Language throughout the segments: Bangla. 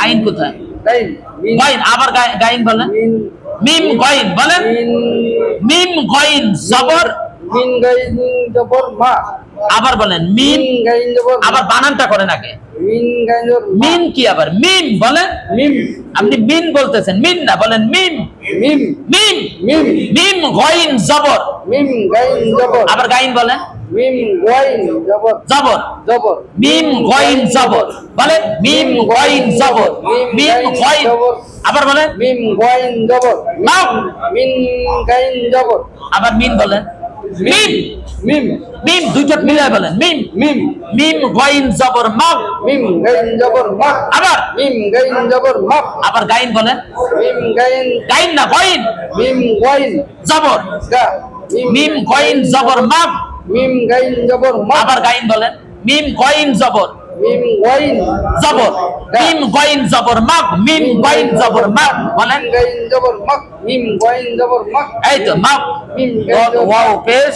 আইন কোথায়? গাইন মিন গাইন, আবার গাইন বলেন। মিন মিম গাইন বলেন। মিন মিম গাইন জবর, মিন গাইন জবর মা। আবার বলেন মিম, মিন গাইন জবর আবার বানানটা করেন আগে। মিন গাইন জবর মা। মিন কি আবার? মিম বলেন। মিম আপনি মিন বলতেছেন, মিন না, বলেন মিম। মিম মিম, মিম মিম গাইন জবর, মিম গাইন জবর আবার গাইন বলেন। মিম গাইন জবর জবর, জবর মিম গাইন জবর বলেন। মিম গাইন জবর, মিম গাইন, আবার বলেন। মিম গাইন জবর নাও। মিন গাইন জবর আবার মিন বলেন। মিম, মিম মিম দুইটা মিলাই বলেন। মিম, মিম মিম গাইন জবর মাগ, মিম গাইন জবর মা। আবার মিম গাইন জবর মা। আবার গাইন বলেন। মিম গাইন গাইন না, গাইন মিম গাইন জবর, গা। মিম গাইন জবর মাগ, মিম গাইন জবর মা। আবার গাইন বলেন। মিম গাইন জবর মিম গাইন জবর, মিম গাইন জবর মাগ, মিম গাইন জবর মাগ বলেন। মিম গাইন জবর মা। মিম গাইন জবর মা। এই তো মাগ। মিম ডট ওয়াও পেশ,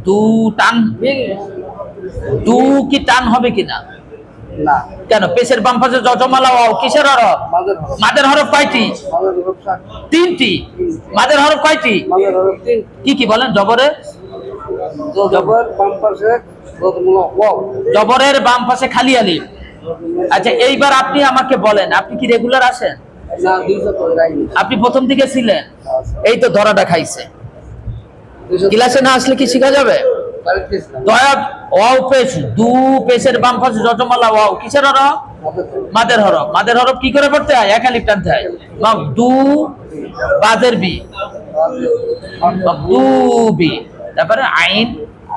দু টান, মিন দু কি টান হবে কিনা? না কেন? পেশের বাম পাশে জজমালা ওয়াও কিসের হরফ? মাদের হরফ। মাদের হরফ কয়টি? মাদের হরফ সাত। তিনটি। মাদের হরফ কয়টি? মাদের হরফ তিন। কি কি বলেন? জবরে, জবর বাম পাশে জজমুলা ওয়াও। জবরের বাম পাশে খালি আলিফ। আচ্ছা, এইবার আপনি আমাকে বলেন, আপনি কি রেগুলার আসেন? না 200 করে গাইন। আপনি প্রথম দিকে ছিলেন, এই তো ধরাটা খাইছে। 200 ক্লাসে না আসলে কি শিখা যাবে? বাড়িতে না। দয়া ওয়াও পেশ, দু পেশের বাম পাশে জজমালা ওয়াও কিসের হরফ? মাদের হরফ। মাদের হরফ কি করে পড়তে হয়? এক আলিফ টানতে হয়। মাগ দু বাজের বি, দু বি, তারপরে আইন,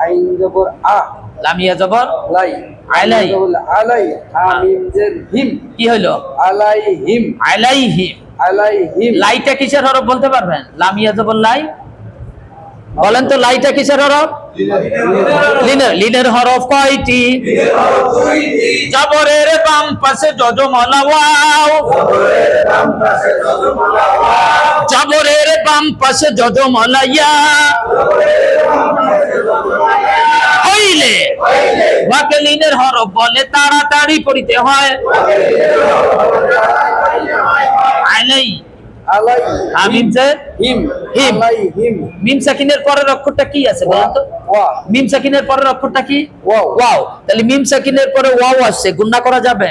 আইন জবর আ। লামিয়া জবর লাই আলাই। আলাই হামিম জের হিম। কি হইলো? আলাই হিম। আলাইহিম। আলাই হিম। লাইটা কিসের হরফ বলতে পারবেন? লামিয়া জবর লাই বলেন তো। লাইটা কিসের হরফ? লিনের। লিনের হরফ কয়টি? জবরের বাম পাশে জজমালা ওয়াও, জবরের বাম পাশে জজমালা ইয়া, হইলে ওয়াকে লিনের হরফ বলে, তাড়াতাড়ি পড়িতে হয়। আলাই, আলাই আমিন যে হিম। হিম। আলাই হিম। মিম সাকিনের পরের অক্ষরটা কি আছে বলেন তো? ওয়া। মিম সাকিনের পরের অক্ষরটা কি? ওয়াও। ওয়াও। তাহলে মিম সাকিনের পরে ওয়াও আসছে, গুণনা করা যাবে?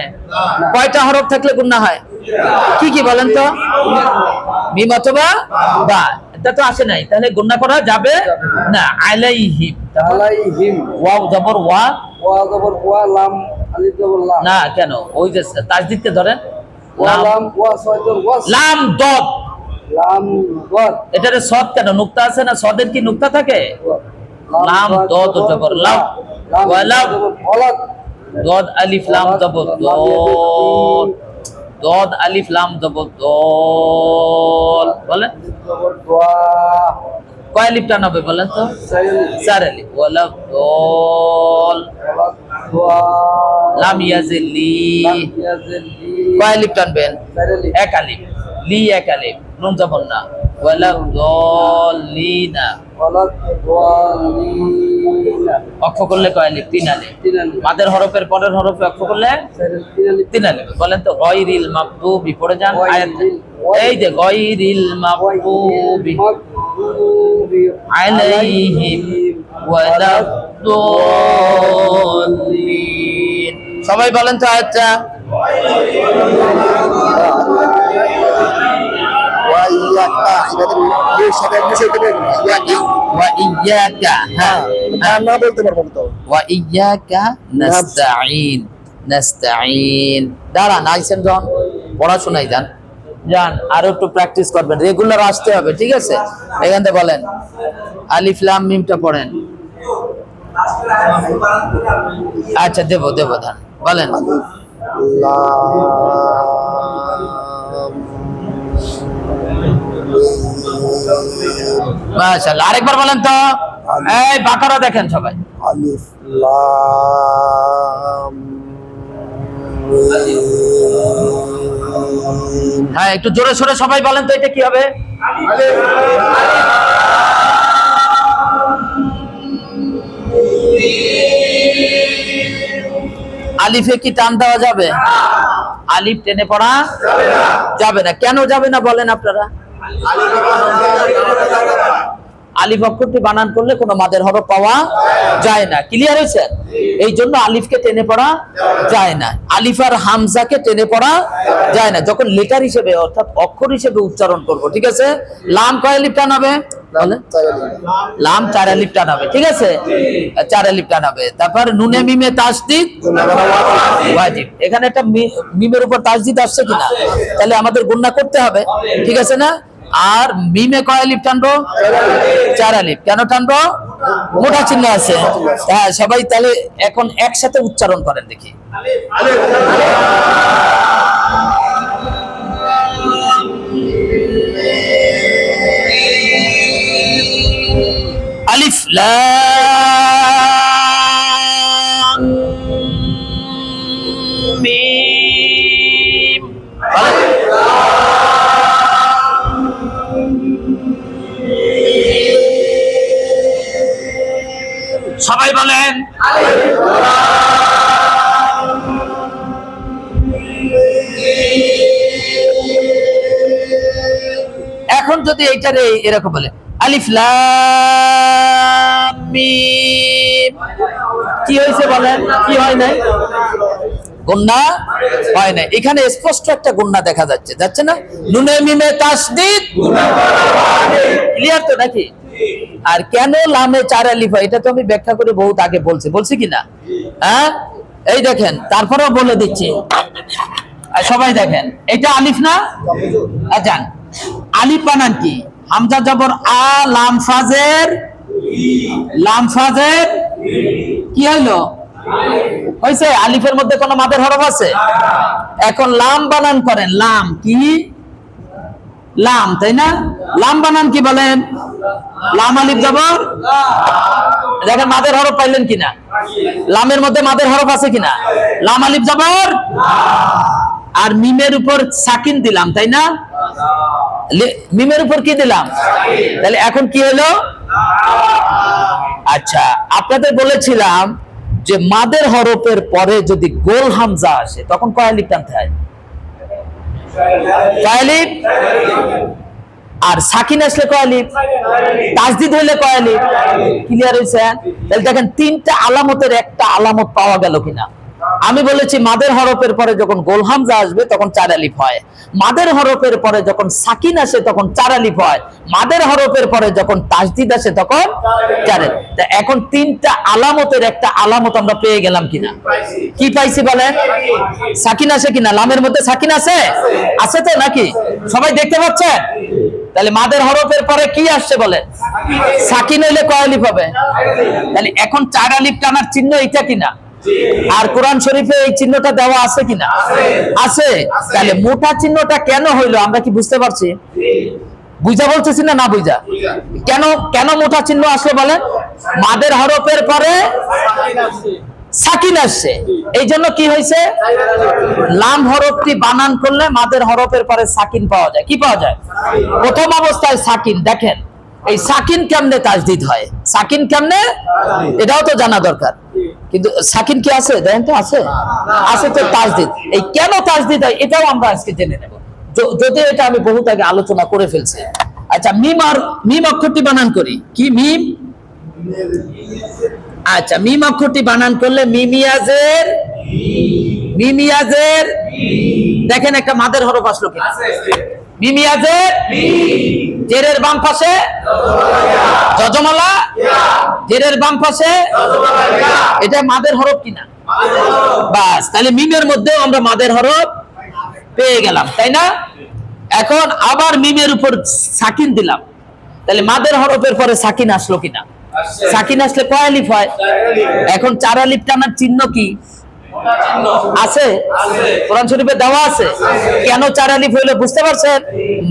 কয়টা হরফ থাকলে গুণনা হয়? কি কি বলেন তো? মিম অথবা বা, এটা তো আসে নাই, তাহলে গুণনা করা যাবে না। আলাইহিম, আলাই হিম। ওয়াও জবর ওয়া, ওয়া জবর ওয়া। লাম আলিফ জবর লাম। না কেন? ওই যে তাসদীদকে ধরেন। ওয়া লাম, লাম ওয়া সয়দর ওয়াস। লাম দদ, লাম ওয়াদ। এটারে সদ কেন? নুক্তা আছে না? সদের কি নুক্তা থাকে? লাম দদ জবর লাম, ওয়ালাম ওয়ালাদ। দদ আলিফ লাম জবর দদ, দদ আলিফ লাম জবর দল বলেন। জবর দোয়া। কয় আলিফ টান হবে বলেন তো? সাইলি। চার আলিফ। ওয়ালাম দল, ওয়ালাদ দোয়া। লাম ইয়াজিলি, লাম ইয়াজিলি। কয় আলিফ টানবেন? সাইলি। এক আলিফ। লি এক আলিফ, নুন জবর না। ওয়ালাম দলিনা, ওয়ালাদ দোয়ালিনা। অক্ষ করলে কয় আলিফ? তিন আলিফ। তিন আলিফ। মাদের হরফের পরের হরফে অক্ষ করলে সাইলি। তিন আলিফ। তিন আলিফ। বলেন তো গায়রিল মাগদুবি, পড়ে যান আয়াত। গায়রিল। এই যে গায়রিল মাগদুবি মাগদুবি আলাইহিম ওয়ালাদ-দাল্লিন। সবাই বলেন তো আয়াতটা। ওয়া ইয়াকা এটাতে এর সাথে মিশে দেবে ওয়া ইয়াকা, হ্যাঁ না বলতে পারবো তো। ওয়া ইয়াকা নাস্তাঈন, নাস্তাঈন। দাঁড়ান, আইসেন জন, পড়াশোনায় যান, যান আরো একটু প্র্যাকটিস করবেন, রেগুলার আসতে হবে, ঠিক আছে? এখান থেকে বলেন আলিফ লাম মিমটা পড়েন। আচ্ছা, দেবো দেবো, ধান বলেন। মাশাআল্লাহ, আরেকবার বলেন তো। এই বাকারা দেখেন সবাই। আলিফ লাম হ্যাঁ, একটু জোরে সোরে সবাই বলেন তো, এটা কি হবে? আলিফে কি টান দেওয়া যাবে? আলিফ টেনে পড়া যাবে না। কেন যাবে না বলেন আপনারা? আলিফ অক্ষরটি বানান করলে কোনো মাদের হরফ পাওয়া যায় না। ক্লিয়ার হয়েছে? এই জন্য আলিফকে টেনে পড়া যায় না। আলিফ আর হামজাকে টেনে পড়া যায় না যখন লেটার হিসেবে অর্থাৎ অক্ষর হিসেবে উচ্চারণ করব। ঠিক আছে? লাম কয় আলিফ টানাবে? লাম 4 আলিফ টানাবে। ঠিক আছে? 4 আলিফ টানাবে। তারপর নুনে মিমে তাসদিদ ওয়াজিব। এখানে একটা মিমের উপর তাসদিদ আসছে কিনা, তাহলে আমাদের গুণনা করতে হবে। ঠিক আছে না? আর মিমে কয় আলিফ টানবো? 4 আলিফ। কেন টানবো? মোটা চিহ্ন আছে। হ্যাঁ, সবাই তাহলে এখন একসাথে উচ্চারণ করেন দেখি। আলিফ লাম মিম। সবাই বলেন এখন যদি এইটারে এরকম বলে আলিফ লাম মিম, কি হয়েছে বলেন? কি হয় নাই? গুণনা হয় না। এখানে স্পষ্ট একটা গুণনা দেখা যাচ্ছে, যাচ্ছে না? নুনে মিমে তাসদিদ। ক্লিয়ার তো নাকি? আর কেন লামে 4 আলিফ হয় এটা তো আমি ব্যাখ্যা করে বহুত আগে বলছি কিনা? হ্যাঁ, এই দেখেন, তারপরেও বলে দিচ্ছি। আর সবাই দেখেন, এটা আলিফ না? আচ্ছা, আলিফ বানান কি? হামজা জবর আ, লাম ফাজের কি হইলো? হয়েছে? আলিফের মধ্যে কোনো মাদের হরফ আছে? এখন লাম বানান করেন। লাম কি? লাম, তাই না? লাম বানান কি বলেন? লাম আলিফ জবর। দেখেন মাদের হরফ পাইলেন কিনা? লামের মধ্যে মাদের হরফ আছে কিনা? লাম আলিফ জবর। আর মিমের উপর সাকিন দিলাম, তাই না? মিমের উপর কি দিলাম? তাহলে এখন কি হলো? আচ্ছা, আপনাদের বলেছিলাম যে মাদের হরফের পরে যদি গোল হামজা আসে তখন কয় আলিফ টানতে হয়? কয় আলিফ? আর সাকিন আসলে কয় আলিফ? তাসদিদ হইলে কয় আলিফ? ক্লিয়ার হইছে? তাহলে দেখেন, 3টা আলামতের একটা আলামত পাওয়া গেল কিনা? আমি বলেছি মাদের হরফের পরে যখন গোল হামজা আসবে তখন 4 আলিফ হয়। মাদের হরফের পরে যখন সাকিন আসে তখন 4 আলিফ হয়। মাদের হরফের পরে যখন তাসদিদ আসে তখন 4 আলিফ। তা এখন 3টা আলামতের একটা আলামত আমরা পেয়ে গেলাম কিনা? কি পাইছি বলেন? সাকিন আছে কিনা? লামের মধ্যে সাকিন আছে? আছে তো নাকি? সবাই দেখতে পাচ্ছেন? তাহলে মাদের হরফের পরে কি আসছে বলেন? সাকিন হইলে কয় আলিফ হবে? তাহলে এখন 4 আলিফ টানার চিহ্ন এটা কিনা? আর কোরআন শরীফে এই চিহ্নটা দেওয়া আছে কিনা? আছে। তাহলে মোটা চিহ্নটা কেন হইলো আমরা কি বুঝতে পারছি? বুঝা বলতেছি না না বুঝা? কেন মোটা চিহ্ন আসলো বলেন? মাদের হরফের পরে সাকিন আসছে, এই জন্য কি হয়েছে? লাম হরফটি বানান করলে মাদের হরফের পরে সাকিন পাওয়া যায়। কি পাওয়া যায়? প্রথম অবস্থায় সাকিন। দেখেন এই সাকিন কেমনে তাসদিদ হয়? সাকিন কেমনে? এটাও তো জানা দরকার। কিন্তু সাকিন কি আছে? দেখেন তো, আছে? আছে তো তাসদিদ। এই কেন তাসদিদ হয় এটাও আমরা আজকে জেনে নেব, যদিও এটা আমি বহুত আগে আলোচনা করে ফেলছি। আচ্ছা, মিম অক্ষরটি বানান করি। কি মিম? আচ্ছা, মিম অক্ষরটি বানান করলে মিমিয়াজের দেখেন একটা মাদের হরফ আসলো কিনা? মিমিয়াজের জেরের বাম পাশে যজমালা, জেরের বাম পাশে, এটা মাদের হরফ কিনা? বাস, তাহলে মিমের মধ্যেও আমরা মাদের হরফ পেয়ে গেলাম, তাই না? এখন আবার মিমের উপর সাকিন দিলাম, তাহলে মাদের হরফের পরে সাকিন আসলো কিনা? সাকিন আসলে কয় আলিফ হয়? এখন 4 আলিফ টানার চিহ্ন কি আছে? কোরআন শরীফে দেওয়া আছে। কেন 4 আলিফ হইলো বুঝতে পারছেন?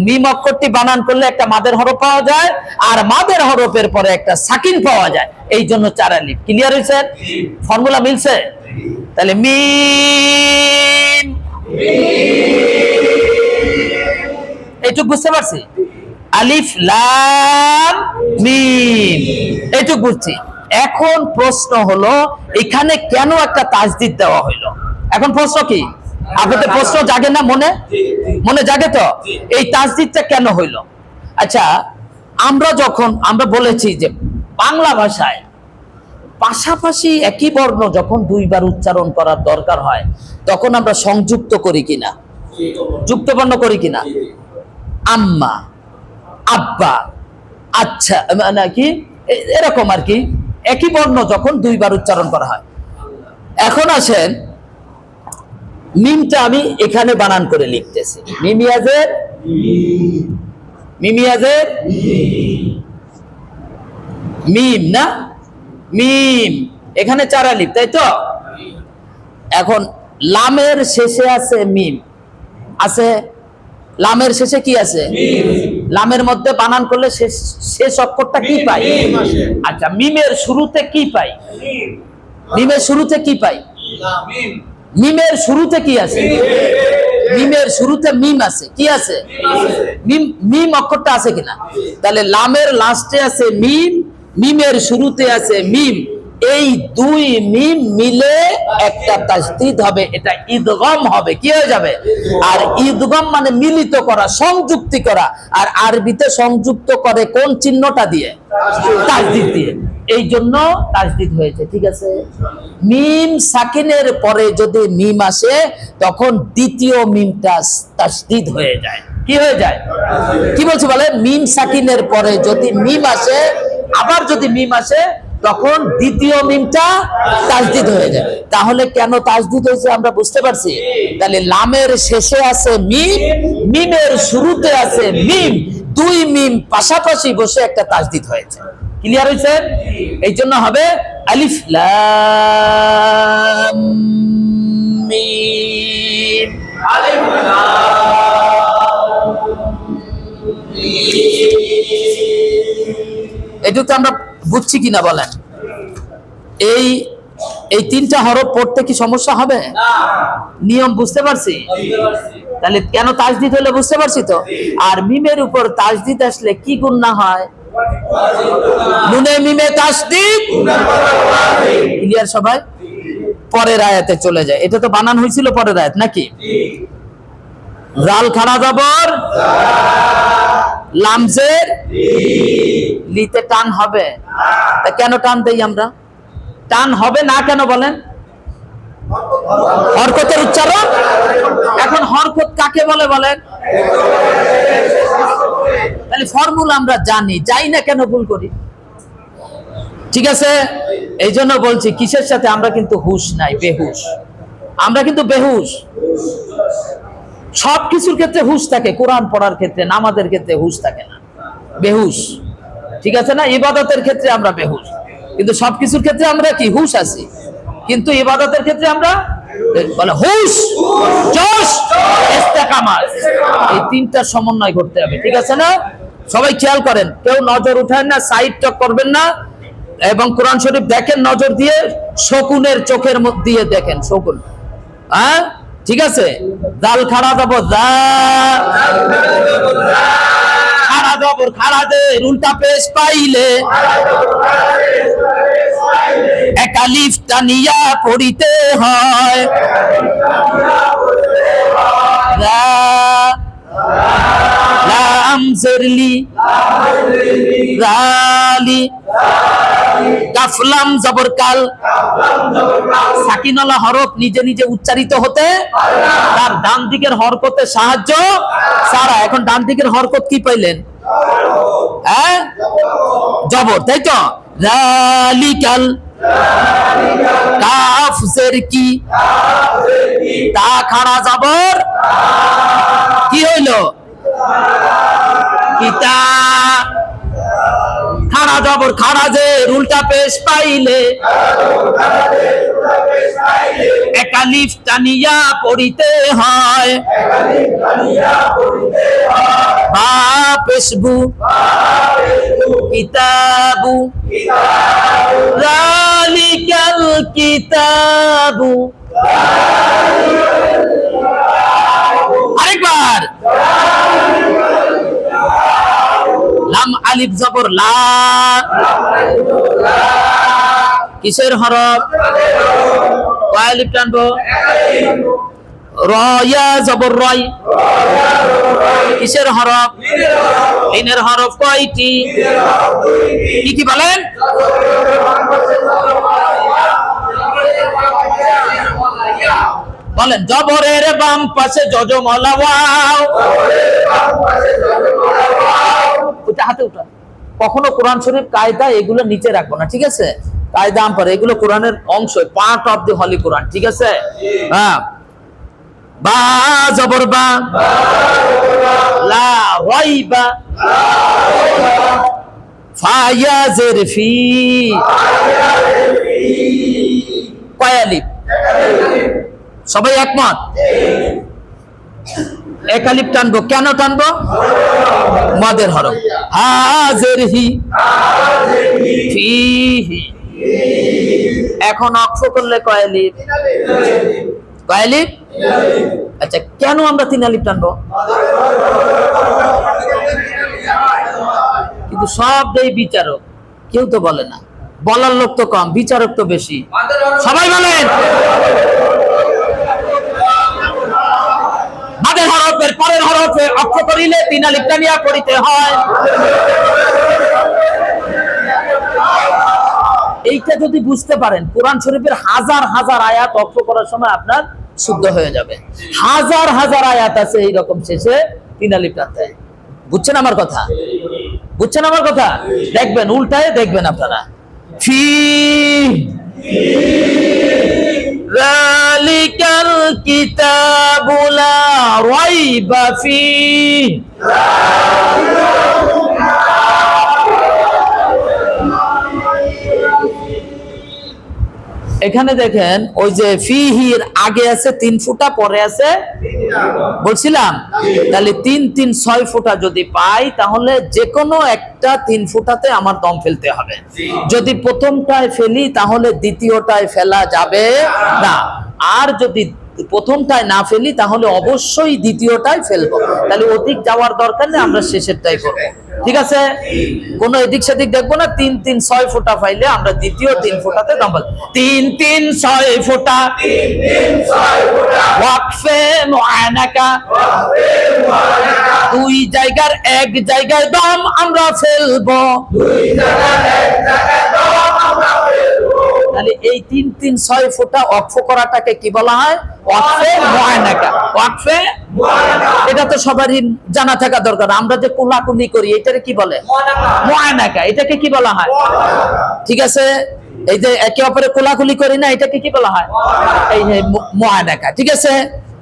মিম অক্ষরটি বানান করলে একটা মাদের হরফ পাওয়া যায়, আর মাদের হরফের পরে একটা সাকিন পাওয়া যায়, এই জন্য 4 আলিফ। ক্লিয়ার হয়েছে? ফর্মুলা মিলছে? তাহলে মিম, এইটুক বুঝতে পারছি? আলিফ লাম মিম এইটুক বুঝছি। এখন প্রশ্ন হলো এখানে কেন একটা তাজদিদ দেওয়া হইলো? এখন প্রশ্ন কি আপনাদের প্রশ্ন জাগে না মনে? মনে জাগে তো? এই তাজদিদটা কেন হইলো? আচ্ছা, আমরা বলেছি যে বাংলা ভাষায় পাশাপাশি একই বর্ণ যখন দুইবার উচ্চারণ করার দরকার হয় তখন আমরা সংযুক্ত করি কিনা, যুক্ত বর্ণ করি কিনা? আম্মা, আব্বা, আচ্ছা, মানে কি এরকম আর কি, একই বর্ণ যখন দুইবার উচ্চারণ করা হয়। এখন আসেন, মিমটা আমি এখানে বানান করে লিখতেছি। মিমিয়াজের মিম না, মিম, এখানে 4 আলিফ, তাই তো? এখন লামের শেষে আছে মিম, আছে লামের শেষে কি আছে? লামের মধ্যে বানান করলে শেষ অক্ষরটা কি পাই? আচ্ছা, মিমের শুরুতে কি পাই? মিমের শুরুতে কি পাই? মিমের শুরুতে কি আছে? মিমের শুরুতে মিম আছে, কি আছে? মিম, মিম অক্ষরটা আছে কিনা? তাহলে লামের লাস্টে আছে মিম, মিমের শুরুতে আছে মিম, এই দুই মিম মিলে একটা তাজদীদ হবে, এটা ইদগম হবে। কি হয়ে যাবে? আর ইদগম মানে মিলিত করা, সংযুক্তি করা। আর আরবিতে সংযুক্ত করে কোন চিহ্নটা দিয়ে? তাজদীদ দিয়ে। এই জন্য তাজদীদ হয়েছে, ঠিক আছে? মিম সাকিনের পরে যদি মিম আসে তখন দ্বিতীয় মিমটা তাজদীদ হয়ে যায়। কি হয়ে যায়? কি বলছি বলে? মিম সাকিনের পরে যদি মিম আসে, আবার যদি মিম আসে তখন দ্বিতীয় মিমটা তাজদীদ হয়ে যায়। তাহলে কেন তাজদীদ হয়েছে আমরা বুঝতে পারছি। তাহলে লামের শেষে আছে মিম, মিমের শুরুতে আছে মিম, দুই মিম পাশাপাশি বসে একটা তাজদীদ হয়েছে। ক্লিয়ার হয়েছে? এই জন্য হবে আলিফ লাম মিম। আলিফ এটুকু আমরা বুঝছি কিনা বলেন? এই 3টা হরফ পড়তে কি সমস্যা হবে? নিয়ম বুঝতে পারছি? তাহলে কেন তাজদীদ হলো বুঝতে পারছি তো। আর মিমের উপর তাজদীদ আসলে কি গুনাহ হয়? নুনে মিমে তাজদীদ। ক্লিয়ার সবাই? পরের আয়াতে চলে যায়। এটা তো বানান হয়েছিল পরের আয়াত নাকি? জাল খাড়া জবর, লামজের লিতে টান হবে। তা কেন টান দেই আমরা? টান হবে না কেন বলেন? হরকতের উচ্চারণ। এখন হরকত কাকে বলে বলেন? তাহলে ফর্মুলা আমরা জানি, যাই না কেন ভুল করি? ঠিক আছে, এই জন্য বলছি কিসের সাথে আমরা কিন্তু হুশ নাই, বেহুশ। আমরা কিন্তু বেহুশ। সব কিছুর ক্ষেত্রে হুশ থাকে, কোরআন পড়ার ক্ষেত্রে, নামাজের ক্ষেত্রে হুশ থাকে না, বেহুশ। ঠিক আছে না? ইবাদতের ক্ষেত্রে আমরা বেহুশ, কিন্তু সবকিছুর ক্ষেত্রে আমরা কি হুশ আছি। কিন্তু ইবাদতের ক্ষেত্রে আমরা বলে হুশ, জোশ, ইস্তেকামাত, এই 3টা সমন্বয় করতে হবে। ঠিক আছে না? সবাই খেয়াল করেন, কেউ নজর উঠায় না, সাইড টক করবেন না। এবং কোরআন শরীফ দেখেন নজর দিয়ে, শকুনের চোখের মধ্যে দিয়ে দেখেন, শকুন। হ্যাঁ, ঠিক আছে? জাল খাড়া যাব, যা খাড়া জবর খাড়া দে, উল্টা পেশ পাইলে এক আলিফ টানিয়া পড়িতে হয়। লাম জেরলি রালি, কাফলাম জবর কাল। সাকিনওয়ালা হরফ নিজে নিজে উচ্চারিত হতে তার ডান দিকের হরকতে সাহায্য ছাড়া। এখন ডান দিকের হরকত কি পাইলেন? হ্যাঁ, জবর, তাই তো? রালিকাল, কাফ জের কি, তা খাড়া জবর, কি হইল? কিতা, খাড়া জবর খাড়া যে, উল্টা পেশ পাইলে এক আলিফ টানিয়া পড়িতে হয়। বা পেশবু, কিতাবু, যালিকাল কিতাবু। আরেকবার, লাম আলিফ জবর লা, কিসের হরফ? কয় আলিফ টানবো? র ইয়া জবর রয়। কিসের হরফ? লিনের হরফ কয়টি? কি কি বলেন? বলেন। জবরের বাম পাশে যজমলা ওয়াও। ওটা হাতে উঠা। কখনো কোরআন শরীফ কায়দা এগুলো নিচে রাখবো না, ঠিক আছে? কায়দা আমপারে এগুলো কোরআনের অংশ, পার্ট অফ দি হলি কোরআন, ঠিক আছে? হ্যাঁ। বা জবর বা, লা রাইবা, ফা ইয়া জের ফি। কয় আলিফ? সবাই একমত? এক আলিফ টানবো। কেন টানবো? মদের হরফ। হাজের হি, ফিহি। এখন অক্ষ করলে কয় আলিফ? কয় আলিফ? আচ্ছা, কেন আমরা 3 আলিফ টানবো? কিন্তু সব দেই বিচারক, কেউ তো বলে না। বলার লোক তো কম, বিচারক তো বেশি। সবাই বলেন। মাদের হরফের পরের হরফে অক্ষ করিলে 3 আলিফ টানিয়া করিতে হয়। এইটা যদি বুঝতে পারেন, কোরআন শরীফের হাজার হাজার আয়াত অক্ষ করার সময় আপনার শুদ্ধ হয়ে যাবে। হাজার হাজার আয়াত আছে এইরকম শেষে 3 আলিফ টানতে। বুঝছেন আমার কথা? বুঝছেন আমার কথা? দেখবেন, উল্টায় দেখবেন আপনারা। ফি যালিকাল কিতাবু লা রাইবা ফিহি। এখানে দেখেন, ওই যে ফিহির আগে আছে 3 ফুটা, পরে আছে বলছিলাম, তাহলে 3 3 6 ফুটা যদি পাই, তাহলে যে কোনো একটা 3 ফুটাতে আমার দম ফেলতে হবে। যদি প্রথমটায় ফেলি তাহলে দ্বিতীয়টায় ফেলা যাবে না, আর যদি প্রথমটায় না ফেলি তাহলে অবশ্যই দ্বিতীয়টায় ফেলবো। তাহলে অধিক যাওয়ার দরকার নেই, আমরা শেষেরটাই করবো, ঠিক আছে? কোনো এদিক সেদিক দেখবো না। 3 3 6 ফুটা পাইলে আমরা দ্বিতীয় 3 ফুটাতে দম ফেলবো। 3 3 6 ফুটা, ওয়াকফে মুআনাকা, 2 জায়গার 1 জায়গায় দম আমরা ফেলবো। তাহলে এই 3 3 6 ফুটা ওয়াকফ করাটাকে কি বলা হয়? ওয়াকফে মুআনাকা। ওয়াকফে মুআনাকা, এটা তো সবারই জানা থাকা দরকার। আমরা যে কোলাকুলি করি এটাকে কি বলে? মুআনাকা। এটাকে কি বলা হয়? ঠিক আছে? এই যে একে অপরে কোলাকুলি করি না, এটাকে কি বলা হয়? এই যে মুআনাকা, ঠিক আছে?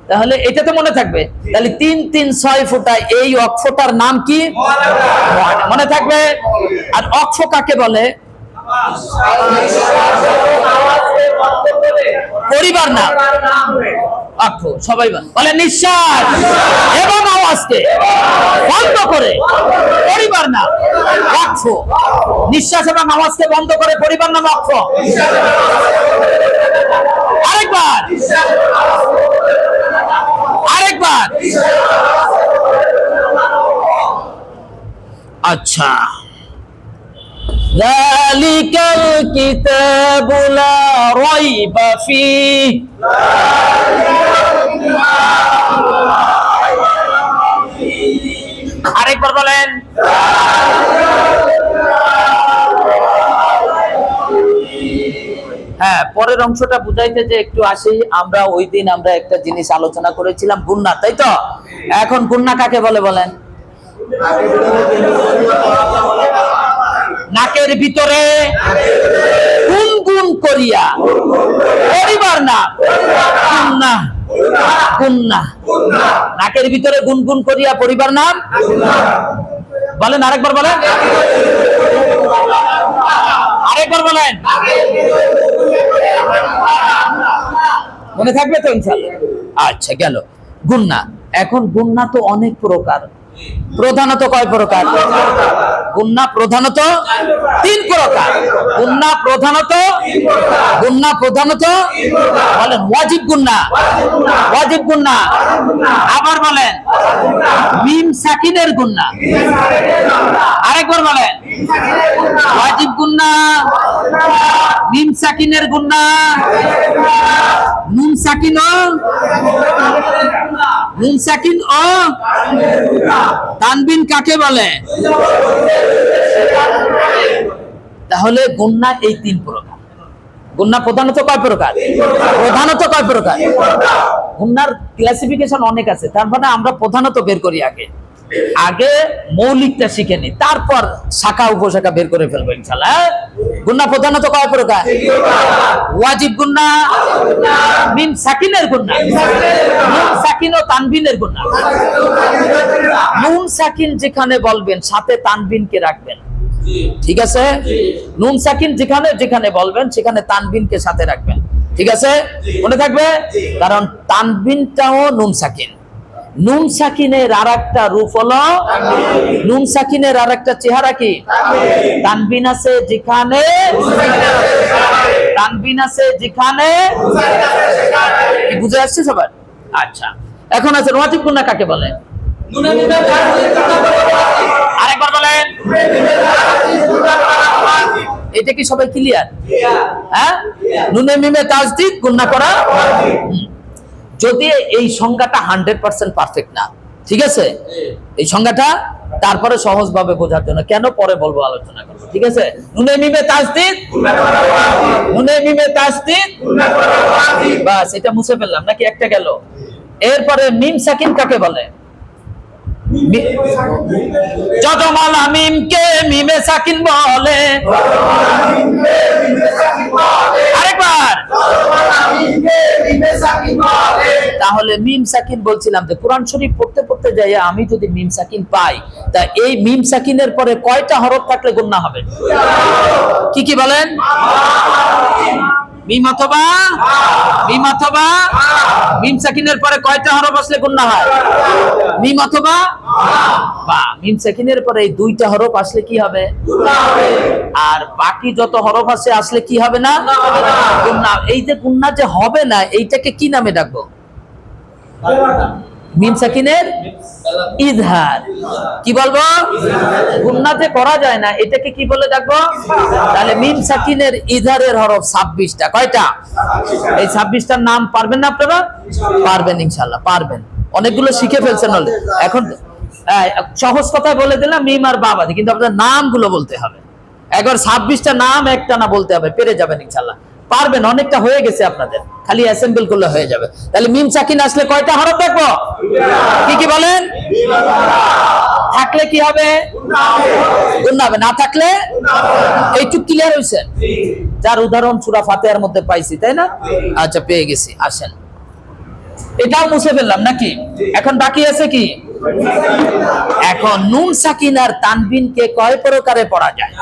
তাহলে এটা তো মনে থাকবে। তাহলে 3 3 6 ফুটা এই ওয়াকফটার নাম কি? মুআনাকা। মনে থাকবে। আর ওয়াকফ কাকে বলে? পরিবার না, ওয়াকফ। সবাই বলে নিঃশ্বাস এবং আওয়াজকে বন্ধ করে পরিবার না, ওয়াকফ। নিঃশ্বাস এবং আওয়াজকে বন্ধ করে পরিবার নাম ওয়াকফ। আরেকবার, আরেকবার। আচ্ছা। যালিকাল কিতাবু লা রাইবা ফিহি। আরেকবার বলেন। হ্যাঁ, পরের অংশটা বুঝাইতে যে একটু আসি। আমরা ওই দিন আমরা একটা জিনিস আলোচনা করেছিলাম, গুন্না, তাই তো? এখন গুন্না কাকে বলে বলেন? নাকের ভিতরে গুনগুন করিয়া পরিবার না, গুন্না, গুন্না। নাকের ভিতরে গুনগুন করিয়া পরিবার নাম বলেন। আরেকবার বলেন, আরেকবার বলেন। মনে থাকবে তো ইনশাআল্লাহ? আচ্ছা, গেল গুন্না। এখন গুন্না তো অনেক প্রকার, প্রধানত কয় প্রকার? গুন্না প্রধানত তিন প্রকার। গুন্না প্রধানত বলেন ওয়াজিব গুন্না, ওয়াজিব গুন্না। আবার বলেন মিম সাকিনের গুন্না। আরেকবার বলেন ওয়াজিব গুন্না, মিম সাকিনের গুন্না, নুন সাকিন ও তানবিন কাকে বলে? তাহলে গুন্না এই তিন প্রকার। গুন্না প্রধানত কয় প্রকার? প্রধানত কয় প্রকার? গুন্নার ক্লাসিফিকেশন অনেক আছে, তার মানে আমরা প্রধানত বের করি আগে মৌলিকটা শিখে নি, তারপর শাখা উপশাখা বের করে ফেলবো ইনশাআল্লাহ। গুন্না প্রধানত কয় প্রকার? ওয়াজিব গুন্না, মিম সাকিনের গুন্না, নুন সাকিন ও তানবিনের গুন্না। নুন সাকিন যেখানে বলবেন সাথে তানবিনকে রাখবেন, ঠিক আছে? নুন সাকিন যেখানে যেখানে বলবেন সেখানে তানবিনকে সাথে রাখবেন, ঠিক আছে? মনে থাকবে, কারণ তানবিনটাও নুন সাকিন। নুন সাকিনের আরেকটা রূপ হলো, নুন সাকিনের আরেকটা চেহারা কি? তানবিন আছে যেখানে, তানবিন আছে যেখানে, কি বুঝে আসছে সবার? আচ্ছা, এখন আছে ওয়াজিব গুন্না কাকে বলে? আরেকবার বলেন, এটা কি সবাই ক্লিয়ার? হ্যাঁ, নুনে মিমে তাজদিদ গুন্না করা। যদি এই সংজ্ঞাটা 100% পারফেক্ট না, ঠিক আছে, এই সংজ্ঞাটা তারপরে সহজভাবে বোঝার জন্য কেন পরে বলবো, আলোচনা করবো, ঠিক আছে? নুনে মিমে তাজদিদ, নুনে মিমে তাজদিদ, বাস এটা মুছে ফেললাম, নাকি একটা গেল? এরপরে মিম সাকিন কাকে বলে? যজমালা মিমকে মিমে সাকিন বলে। আরেকবার, তাহলে মিম সাকিন বলছিলাম যে কোরআন শরীফ পড়তে পড়তে যাই আমি যদি মিম সাকিন পাই, তা এই মিম সাকিনের পরে কয়টা হরফ থাকলে গুন্না হবে? কি কি বলেন? মিম অথবা, মিম অথবা, মিম সাকিনের পরে কয়টা হরফ আসলে গুন্না হয়? মিম অথবা বা। মিম সাকিনের পরে এই দুইটা হরফ আসলে কি হবে? আর বাকি যত হরফ আছে আসলে কি হবে না? গুন্না। এই যে গুন্না যে হবে না, এইটাকে কি নামে ডাকবো? মিম সাকিনের ইজহার। কি বলবো? গুন্না যে করা যায় না, এটাকে কি বলে ডাকবো? তাহলে মিম সাকিনের ইজহারের হরফ 26টা। কয়টা? এই 26টার নাম পারবেন না আপনারা? পারবেন ইনশাআল্লাহ, পারবেন। অনেকগুলো শিখে ফেলছেন অলরেডি। এখন সহজ কথায় বলে দিলাম মিম আর বাবা, কিন্তু আপনাদের নামগুলো বলতে হবে। একবার 26টা নাম একটা না বলতে হবে, পেরে যাবেন ইনশাআল্লাহ, পারবেন। অনেকটা হয়ে গেছে আপনাদের, খালি অ্যাসেম্বল করলে হয়ে যাবে। তাহলে মিম সাকিন আসলে কয়টা হরফ দেখবো? কি কি বলেন? থাকলে কি হবে? গুন্না হবে। না থাকলে এইটুকু ক্লিয়ার হয়েছে? যার উদাহরণ সূরা ফাতিহার মধ্যে পাইছি, তাই না? আচ্ছা, পেয়ে গেছি। আসেন, এটাও মুছে ফেললাম নাকি? এখন বাকি আছে কি? এখন নুন সাকিন আর তানবিনকে কয় প্রকারে পড়া যায়?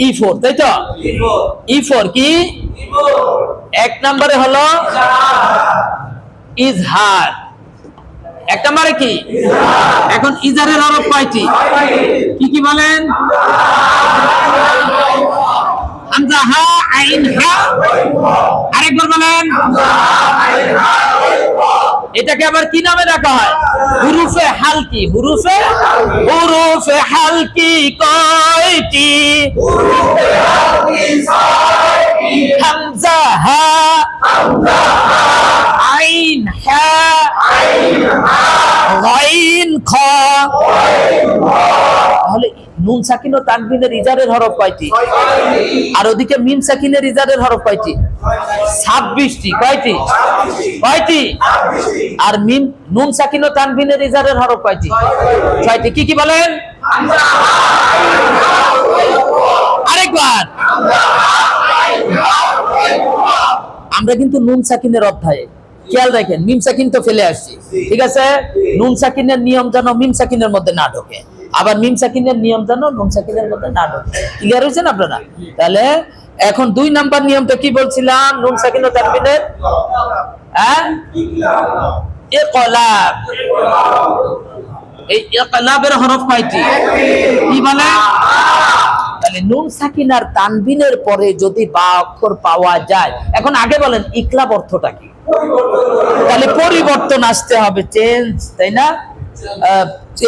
E4, তাই তো? E4 কি? এক নম্বরে হলো ইজহার। এক নম্বরে কি? এখন ইজহারের হরফ কয়টি? কি কি বলেন? হামজা, হা, আইন, হা। আরেকবার বলেন। এটাকে আবার কি নামে ডাকা হয়? হুরুফে হালকি। হুরুফে হালকি কয়টি? হামজা, হা, আইন, হা, গাইন, খ। তাহলে নুন সাকিন ও তানবিনের ইজারের হরফ কয়টি? আর ওদিকে মিম সাকিনের ইজারের হরফ কয়টি? 26টি। কয়টি? কয়টি? আর মিম নুন সাকিন ও তানবিনের ইজারের হরফ কয়টি? 6টি। কি কি বলেন? আরেকবার। আমরা কিন্তু নুন সাকিনের অধ্যায়ে খেয়াল রাখেন, মিম সাকিন তো ফেলে আসছি, ঠিক আছে? নুন সাকিনের নিয়ম যেন মিম সাকিনের মধ্যে না ঢোকে, আবার মিম সাকিনের নিয়ম যেন নুন সাকিনের মধ্যে না ঢোকে। ক্লিয়ার হয়েছেন আপনারা? তাহলে এখন 2 নাম্বার নিয়মটা কি বলছিলাম? নুন সাকিন ও তানবিনের ইকলাব। এই ইকলাবের হরফ কয়টি? কি বলে? তাহলে নুন সাকিন আর তানবিনের পরে যদি বা অক্ষর পাওয়া যায়, এখন আগে বলেন ইকলাব অর্থটা কি? তাহলে পরিবর্তন আসতে হবে, চেঞ্জ, তাই না?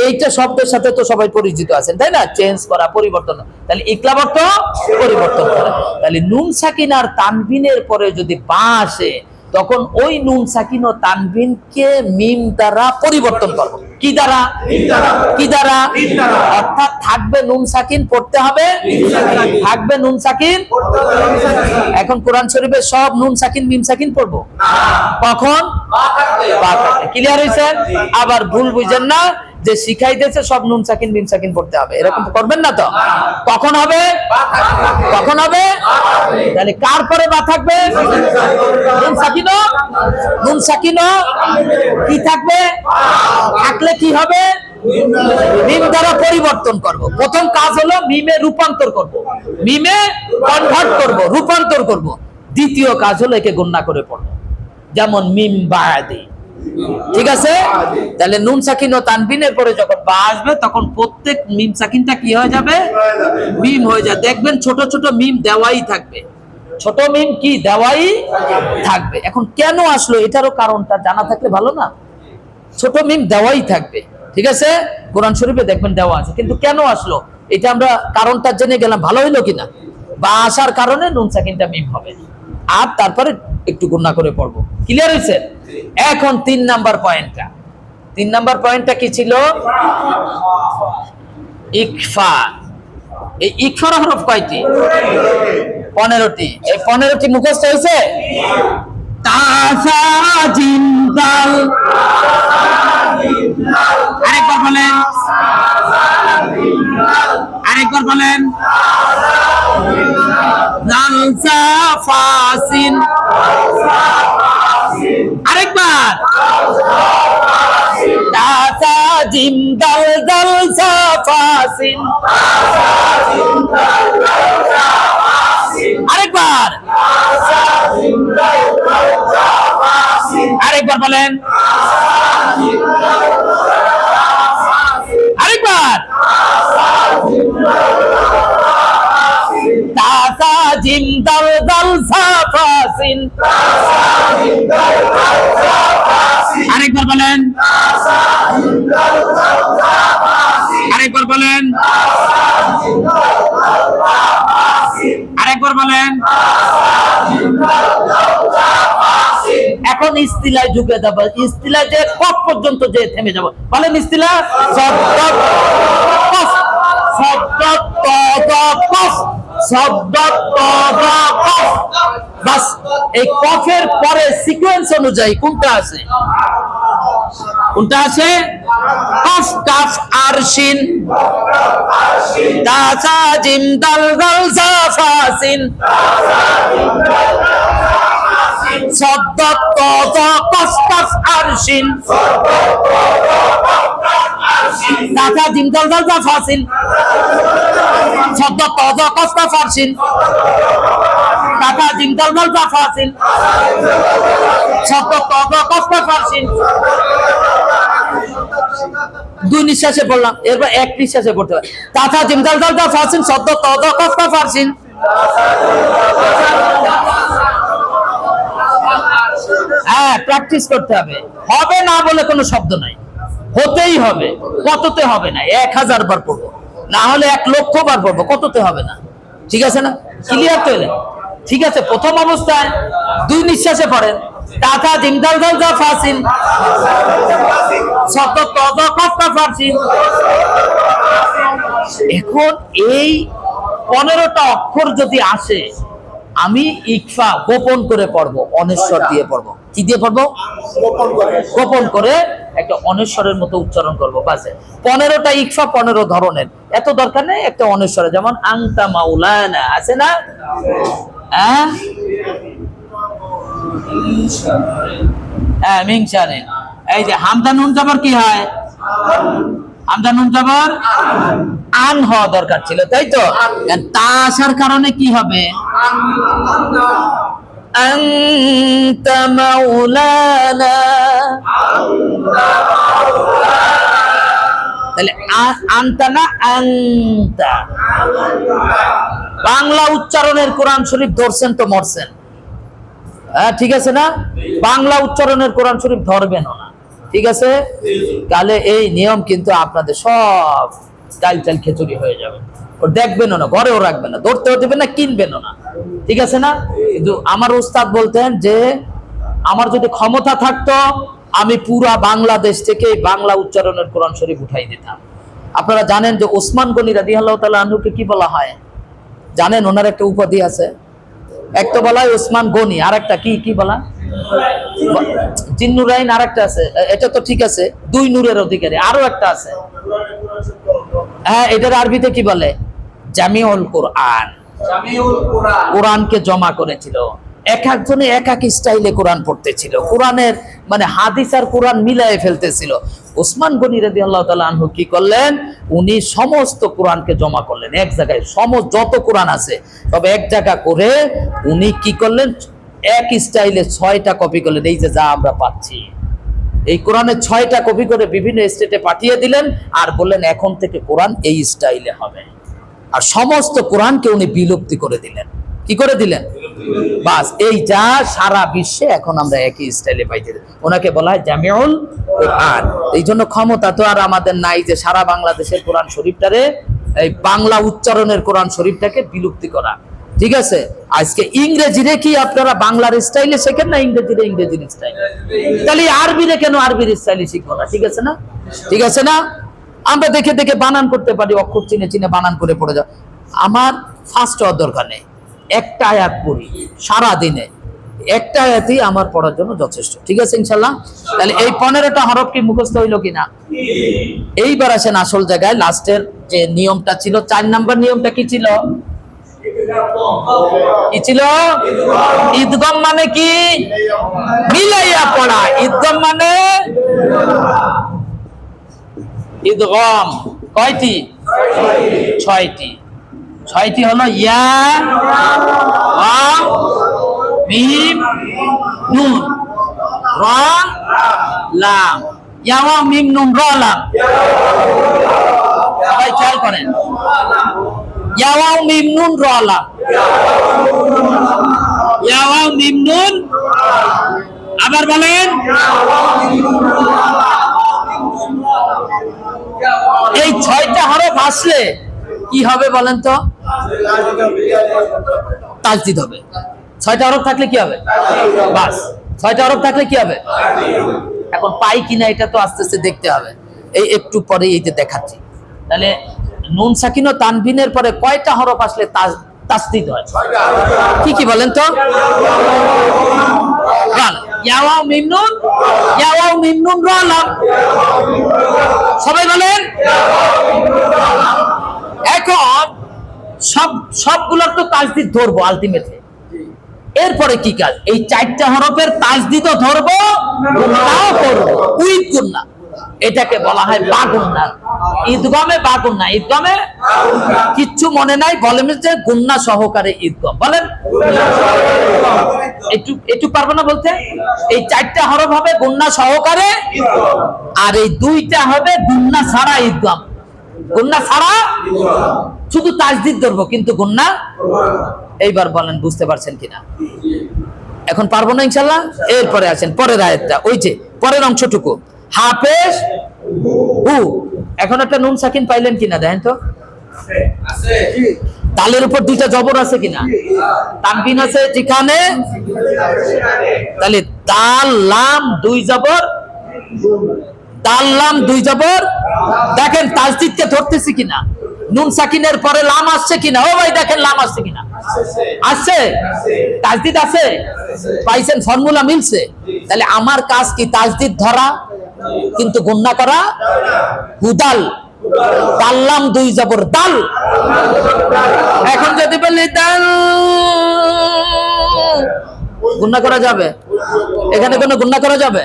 এইটা শব্দের সাথে তো সবাই পরিচিত আছেন, তাই না? চেঞ্জ করা, পরিবর্তন। তাহলে ইকলাব অর্থ পরিবর্তন করা। তাহলে নুন সাকিন আর তানবিনের পরে যদি বা আসে, তখন ওই নুন সাকিন ও তানবিনকে মিম দ্বারা পরিবর্তন করব। কি দ্বারা? কি দ্বারা? অর্থাৎ থাকবে নুন সাকিন, পড়তে হবে থাকবে নুন সাকিন। এখন কোরআন শরীফে সব নুন সাকিন মিম সাকিন পড়বো কখন? ক্লিয়ার হয়েছে? আবার ভুল বুঝেন না যে শিখাইতেছে সব নুন সাকিন মিম সাকিন পড়তে হবে, এরকম করবেন না তো। কখন হবে? কখন হবে? তাহলে কার পরে বা থাকবে? নুন সাকিনও। নুন সাকিনও কি থাকবে? থাকলে কি হবে? মিম দ্বারা পরিবর্তন করব। প্রথম কাজ হলো মিমে রূপান্তর করব, মিমে কনভার্ট করব, রূপান্তর করব। দ্বিতীয় কাজ হলো একে গুণনা করে পড়ব, যেমন মিম বাদি। ঠিক আছে? তাহলে নুন সাকিন ও তানবিনের পরে যখন বা আসবে, তখন প্রত্যেক মিম সাকিনটা কি হয়ে যাবে? মিম হয়ে যায়। দেখবেন ছোট ছোট মিম দেওয়াই থাকবে, ছোট মিম কি দেওয়াই থাকবে। এখন কেন আসলো এটারও কারণটা জানা থাকলে ভালো না? ছোট মিম দেওয়াই থাকবে, ঠিক আছে? কোরআন শরীফে দেখবেন দেওয়া আছে, কিন্তু কেন আসলো এটা আমরা কারণটা জেনে গেলাম, ভালো হইলো কিনা? বা আসার কারণে নুন সাকিনটা মিম হবে, আর তারপরে একটু গুণনা করে পড়বো। ক্লিয়ার হয়েছে? এখন 3 নাম্বার পয়েন্টটা, 3 নাম্বার পয়েন্টটা কি ছিল? ইকফা। এই ইকফার হরফ কয়টি? 15টি। এই 15টি মুখস্থ হয়েছে? তাসা জিম দাল। আরেকবার বলেন, আরেকবার বলেন। দাল সা ফাসিন। আরেকবার। তাসা জিম দাল দাল সা ফাসিন। আরেকবার। আরেকবার বলেন, আরেকবার। তাসা জিম দাল দাল সা ফাসিন। আরেকবার বলেন, আরেকবার বলেন, আরেকবার বলেন। এখন ইস্তিলায় ঢুকে যাব, ইস্তিলা যে কফ পর্যন্ত যে থেমে যাব। বলেন ইস্তিলা। শব্দ কফ, শব্দ তদ কফ, শব্দ তদ কফ। বাস, এই কফের পরে সিকোয়েন্স অনুযায়ী কোনটা আছে? কোনটা আছে? কফ কাফ আরশিন। তাসা জিম দাল দাল সা ফাসিন। শব্দ তদ কফ কাফ আরশিন। তাসা জিম দাল দাল সা ফাসিন। শব্দ তদ কফ কাফ আরশিন। তাসা জিম দাল দাল সা ফাসিন। শব্দ তদ কফ কাফ আরশিন। 2 নিঃশ্বাসে বললাম, এরপর 1 নিঃশ্বাসে পড়তে হবে। তাসা জিম দাল দাল সা ফাসিন। শব্দ তদ কফ কাফ আরশিন। হ্যাঁ, প্র্যাকটিস করতে হবে। হবে না বলে কোনো শব্দ নাই, হতেই হবে। কততে হবে না? 1000 বার পড়বো, না হলে 1,00,000 বার পড়বো, কততে হবে না? ঠিক আছে না? ক্লিয়ার তো? ঠিক আছে। প্রথম অবস্থায় 2 নিঃশ্বাসে পড়েন। তাসা জিম দাল দাল সা ফাসিন। শব্দ তদ কফ কাফ আরশিন। এখন এই 15টা অক্ষর যদি আসে, আমি ইকফা গোপন করে পড়বো, অনেশ্বর দিয়ে পড়বো। কি দিয়ে পড়বো? গোপন করে একটা অনেশ্বরের মতো উচ্চারণ করবো। বাসে 15টা ইকফা, 15 ধরনের, এত দরকার নেই। একটা অনেশ্বরে, যেমন আংতা মাওলানা আছে না? হ্যাঁ, মিংসারে। এই যে হামজা নুন জবর কি হয়? হামজা নুন জবর আন হওয়া দরকার ছিল, তাই তো? তা আসার কারণে কি হবে? আনতা মাওলানা। তাহলে আনতা না আনতা। বাংলা উচ্চারণের কোরআন শরীফ ধরছেন তো মরছেন। হ্যাঁ ঠিক আছে না? বাংলা উচ্চারণের কোরআন শরীফ ধরবেন না, ঠিক আছে? তাহলে এই নিয়ম কিন্তু আপনাদের সব চাল চাল খিচুড়ি হয়ে যাবে। ও দেখবেনও না, ঘরেও রাখবেন না, ধরতেও দেবেন না, কিনবেনও না, ঠিক আছে না? কিন্তু আমার উস্তাদ বলতেন যে আমার যদি ক্ষমতা থাকতো আমি পুরা বাংলাদেশ থেকে বাংলা উচ্চারণের কোরআন শরীফ উঠাই দিতাম। আপনারা জানেন যে ওসমান গনি রাদিয়াল্লাহু তাআলা আনহুকে কি বলা হয় জানেন? ওনার একটা উপাধি আছে, একটা বলা হয় ওসমান গনি, আর একটা কি কি বলা, জিন্নুরাইন, আর একটা আছে, এটা তো ঠিক আছে, দুই নূরের অধিকারী, আরো একটা আছে, হ্যাঁ এটার আরবিতে কি বলে? জামিউল কোরআন। কোরআনকে জমা করেছিল, এক একজনে এক এক স্টাইলে কোরআন পড়তেছিল, কোরআনের মানে হাদিস আর কোরআন মিলায়ে ফেলতেছিল। ওসমান গনি রাদিয়াল্লাহু তাআলা আনহু কি করলেন? উনি সমস্ত কোরআনকে জমা করলেন এক জায়গায়, সমস্ত যত কোরআন আছে তবে এক জায়গা করে উনি কি করলেন? এক স্টাইলে 6টা কপি করলেন। এই যে যা আমরা পাচ্ছি, এই কোরআনের 6টা কপি করে বিভিন্ন স্টেটে পাঠিয়ে দিলেন, আর বললেন এখন থেকে কোরআন এই স্টাইলে হবে। আর সমস্ত কোরআনকে উনি বিলুপ্তি করে দিলেন। কি করে দিলেন? বাস এই যা সারা বিশ্বে এখন আমরা একই স্টাইলে পাইতে, ওনাকে বলা হয় জামিউল কোরআন। এই জন্য ক্ষমতা তো আর আমাদের নাই যে সারা বাংলাদেশের কোরআন শরীফটারে, এই বাংলা উচ্চারণের কোরআন শরীফটাকে বিলুপ্তি করা, ঠিক আছে? আজকে ইংরেজিরে কি আপনারা বাংলার স্টাইলে শেখেন না ইংরেজিরে ইংরেজির স্টাইলে? তাহলে আরবিরে কেন আরবির স্টাইলে শিখবো না? ঠিক আছে না? ঠিক আছে না? আমরা দেখে দেখে বানান করতে পারি, অক্ষর চিনে চিনে বানান করে পড়ে যাও। আমার ফার্স্ট হওয়ার দরকার নেই, একটা আয়াত পড়ি সারা দিনে, একটা আয়াতই আমার পড়ার জন্য যথেষ্ট, ঠিক আছে ইনশাল্লাহ? তাহলে এই 15টা হরফ কি মুখস্থ হইলো কিনা? এইবার আসেন আসল জায়গায়, লাস্টের যে নিয়মটা ছিল, 4 নাম্বার নিয়মটা কি ছিল? কি ছিল? ঈদগম মানে কি? মিলাইয়া পড়া। ঈদগম মানে ঈদগম কয়টি? 6টি। 6টি হলো ইয়া, মিম, নুন, র, লাম। ইয়া, মিম, নুন, র, লাম। সবাই খেয়াল করেন, ইয়া, মিম, নুন, র, লাম। ইয়া, মিম, নুন, আবার বলেন। এই 6টা হরফ আসলে কি হবে বলেন তো? তাজদিদ হবে। 6টা হরফ থাকলে কি হবে? বাস 6টা হরফ থাকলে কি হবে? এখন পাই কিনা এটা তো আস্তে আস্তে দেখতে হবে, এই একটু পরে এইটা দেখাচ্ছি। তাহলে নুন সাকিন ও তানবিনের পরে কয়টা হরফ আসলে তাসদিদ হয়? কি কি বলেন তো? ইয়া, মিম, নুন, ইয়া, মিম, নুন, র, লাম। সবাই বলেন। এখন সবগুলোর তো তাজদিদ ধরবো আলটিমেটলি। এরপরে কি কাজ? এই 4টা হরফের তাজদিদও ধরবো, গুণনাও করবো, উইথ গুণনা। এটাকে বলা হয় বাগুন্না। ঈদগমে বাগুন্না, ঈদগমে কিচ্ছু মনে নাই, বলেন যে গুণনা সহকারে ঈদগম। বলেন একটু পারবো না বলতে? এই 4টা হরফ হবে গুণনা সহকারে, আর এই 2টা হবে গুণনা ছাড়া ঈদগম। গুণনা ছাড়া শুধু তাজদিদ ধরবো কিন্তু গুণনা। এইবার বলেন বুঝতে পারছেন কিনা? এখন পারবো না ইনশাল্লাহ। এরপরে আছেন পরের আয়াতটা, ওই যে পরের অংশটুকু, হাফেজ হু। এখন একটা নুন সাকিন পাইলেন কিনা দেখেন তো? তালের উপর 2টা জবর আছে কিনা? তানবিন আছে যেখানে, তাহলে দাল লাম 2 জবর, দাল লাম 2 জবর। দেখেন তাজদিদকে ধরতেছি কিনা? নুন সাকিনের পরে লাম আসছে কিনা? ও ভাই দেখেন লাম আসছে কিনা? আসছে। তাজদিদ আছে, পাইছেন? ফর্মুলা মিলছে। তাহলে আমার কাজ কি? তাজদিদ ধরা কিন্তু গুণনা করা। হুদাল, দাল্লাম 2 জবর দাল। এখন যদি বলি দাল, গুণনা করা যাবে? এখানে কোনো গুণনা করা যাবে?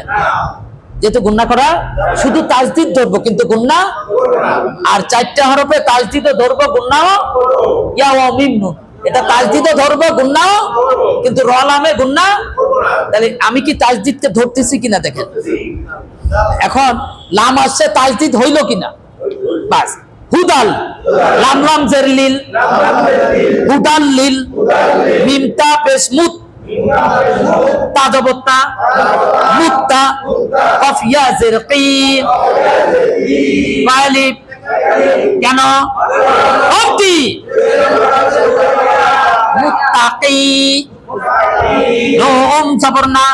যেহেতু গুণনা করা, শুধু তাজদিদ ধরবো কিন্তু গুণনা। আর 4টা হরফে তাজদিদও ধরবো, গুণনাও। ইয়া, মিম, নুন, এটা তাজদিদও ধরবো, গুণনাও, কিন্তু র লামে গুণনা। তাহলে আমি কি তাজদিদকে ধরতেছি কিনা দেখেন। এখন লাম আসছে, তাজদিদ হইল কিনা? বাস। হুদাল, লাম লাম জের লিল, হুদাল লিল, মিমতা পেশ মুত, তা জবত্তা, মুত্তা, কফ ইয়া জের কি, আলিফ, কেন অতি মুত্তাকি, নুন সাবরনা,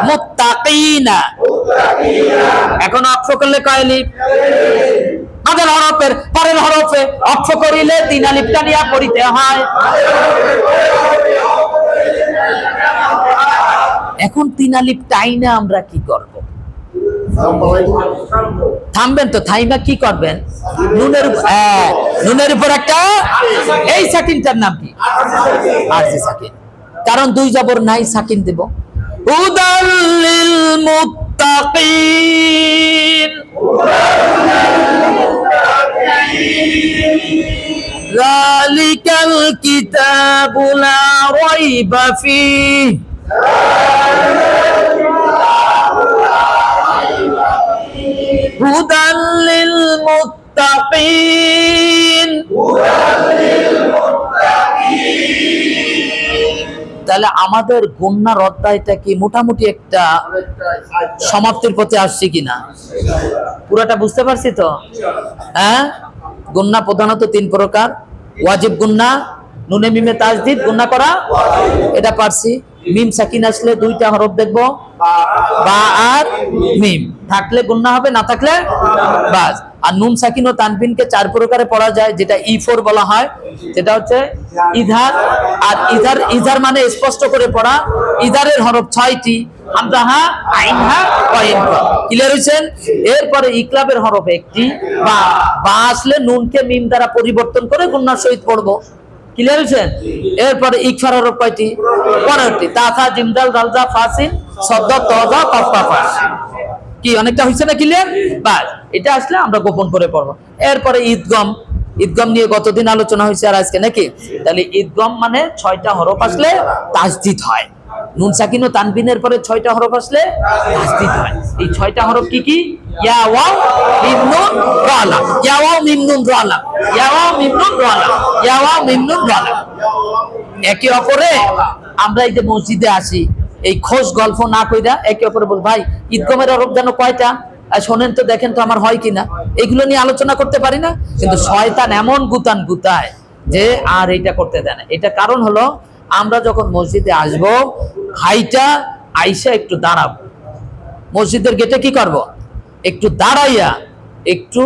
মুত্তাকিনা। এখন অক্ষ করলে কয় আলিফ? আগের হরফের পরের হরফে অক্ষ করিলে 3 আলিফটা নিয়ে পড়িতে হয়। এখন 3 আলিফ টাইনা আমরা কি করব? থামবেন তো, থাইমা কি করবেন? নুনের উপর একটা, এই সাকিনটার নাম কি? আরজি সাকিন, কারণ 2 জবর নাই, সাকিন দেব। হুদাল লিল মুত্তাকিন, যালিকাল কিতাবু লা রাইবা ফীহ, হুদাল লিল মুত্তাকিন। তাহলে আমাদের গুন্নার অধ্যায়টা কি মোটামুটি একটা সমাপ্তির পথে আসছে কিনা? পুরাটা বুঝতে পারছি তো? হ্যাঁ, গুন্না প্রধানত 3 প্রকার। ওয়াজিব গুন্না, নুনে মিমে তাজদিদ গুন্না করা, এটা পারছি। মিম সাকিন আসলে 2টা হরফ দেখবো, বা আর মিম থাকলে গুন্না হবে, না থাকলে বাস। আর নুন সাকিন ও তানবিনকে 4 প্রকারে পড়া যায়, যেটা E4 বলা হয়, যেটা হচ্ছে ইধার। আর ইধার মানে স্পষ্ট করে পড়া। ইধারের হরফ 6টি, হামজা হা, আইন হা, ওয়াইন হা। ক্লিয়ার হইছেন? এরপরে ইকলাবের হরফ 1টি, বা আসলে নুনকে মিম দ্বারা পরিবর্তন করে গুন্নার সহিত পড়বো। ক্লিয়ার হইছেন? এরপরে ইকফার হরফ কয়টি? 15টি। তাথা, জিমদাল, দালজা, ফাসিন, সদ্দ, তজা, কফা, ফাস। কি অনেকটা হইছে না? ক্লিয়ার? বাস, এটা আসলে আমরা গোপন করে পড়বো। এরপরে ঈদগম, ঈদগম নিয়ে গতদিন আলোচনা হয়েছে আর আজকে, নাকি? তাহলে ঈদগম মানে 6টা হরফ আসলে তাজদিদ হয়। নুন সাকিন ও তানবিনের পরে 6টা হরফ আসলে তাজদিদ হয়। এই 6টা হরফ কি কি? ইয়া ওয়াও মিম নুন রা লাম, ইয়া ওয়াও মিম নুন রা লাম, ইয়া ওয়াও মিম নুন রা লাম, ইয়া ওয়াও মিম নুন রা লাম। একে অপরে আমরা এই যে মসজিদে আসি, এই খোঁজ গল্প না কইরা একে অপরে বল, ভাই ঈদগমের হরফ যেন কয়টা? শোনেন তো, দেখেন তো আমার হয় কিনা। এগুলো নিয়ে আলোচনা করতে পারি না, কিন্তু শয়তান এমন গুতান গুতায় যে আর এটা করতে দেয় না। এটা কারণ হলো, আমরা যখন মসজিদে আসব, হাইটা আইসা একটু দাঁড়াবো, মসজিদের গেটে কি করব? একটু দাঁড়াইয়া একটু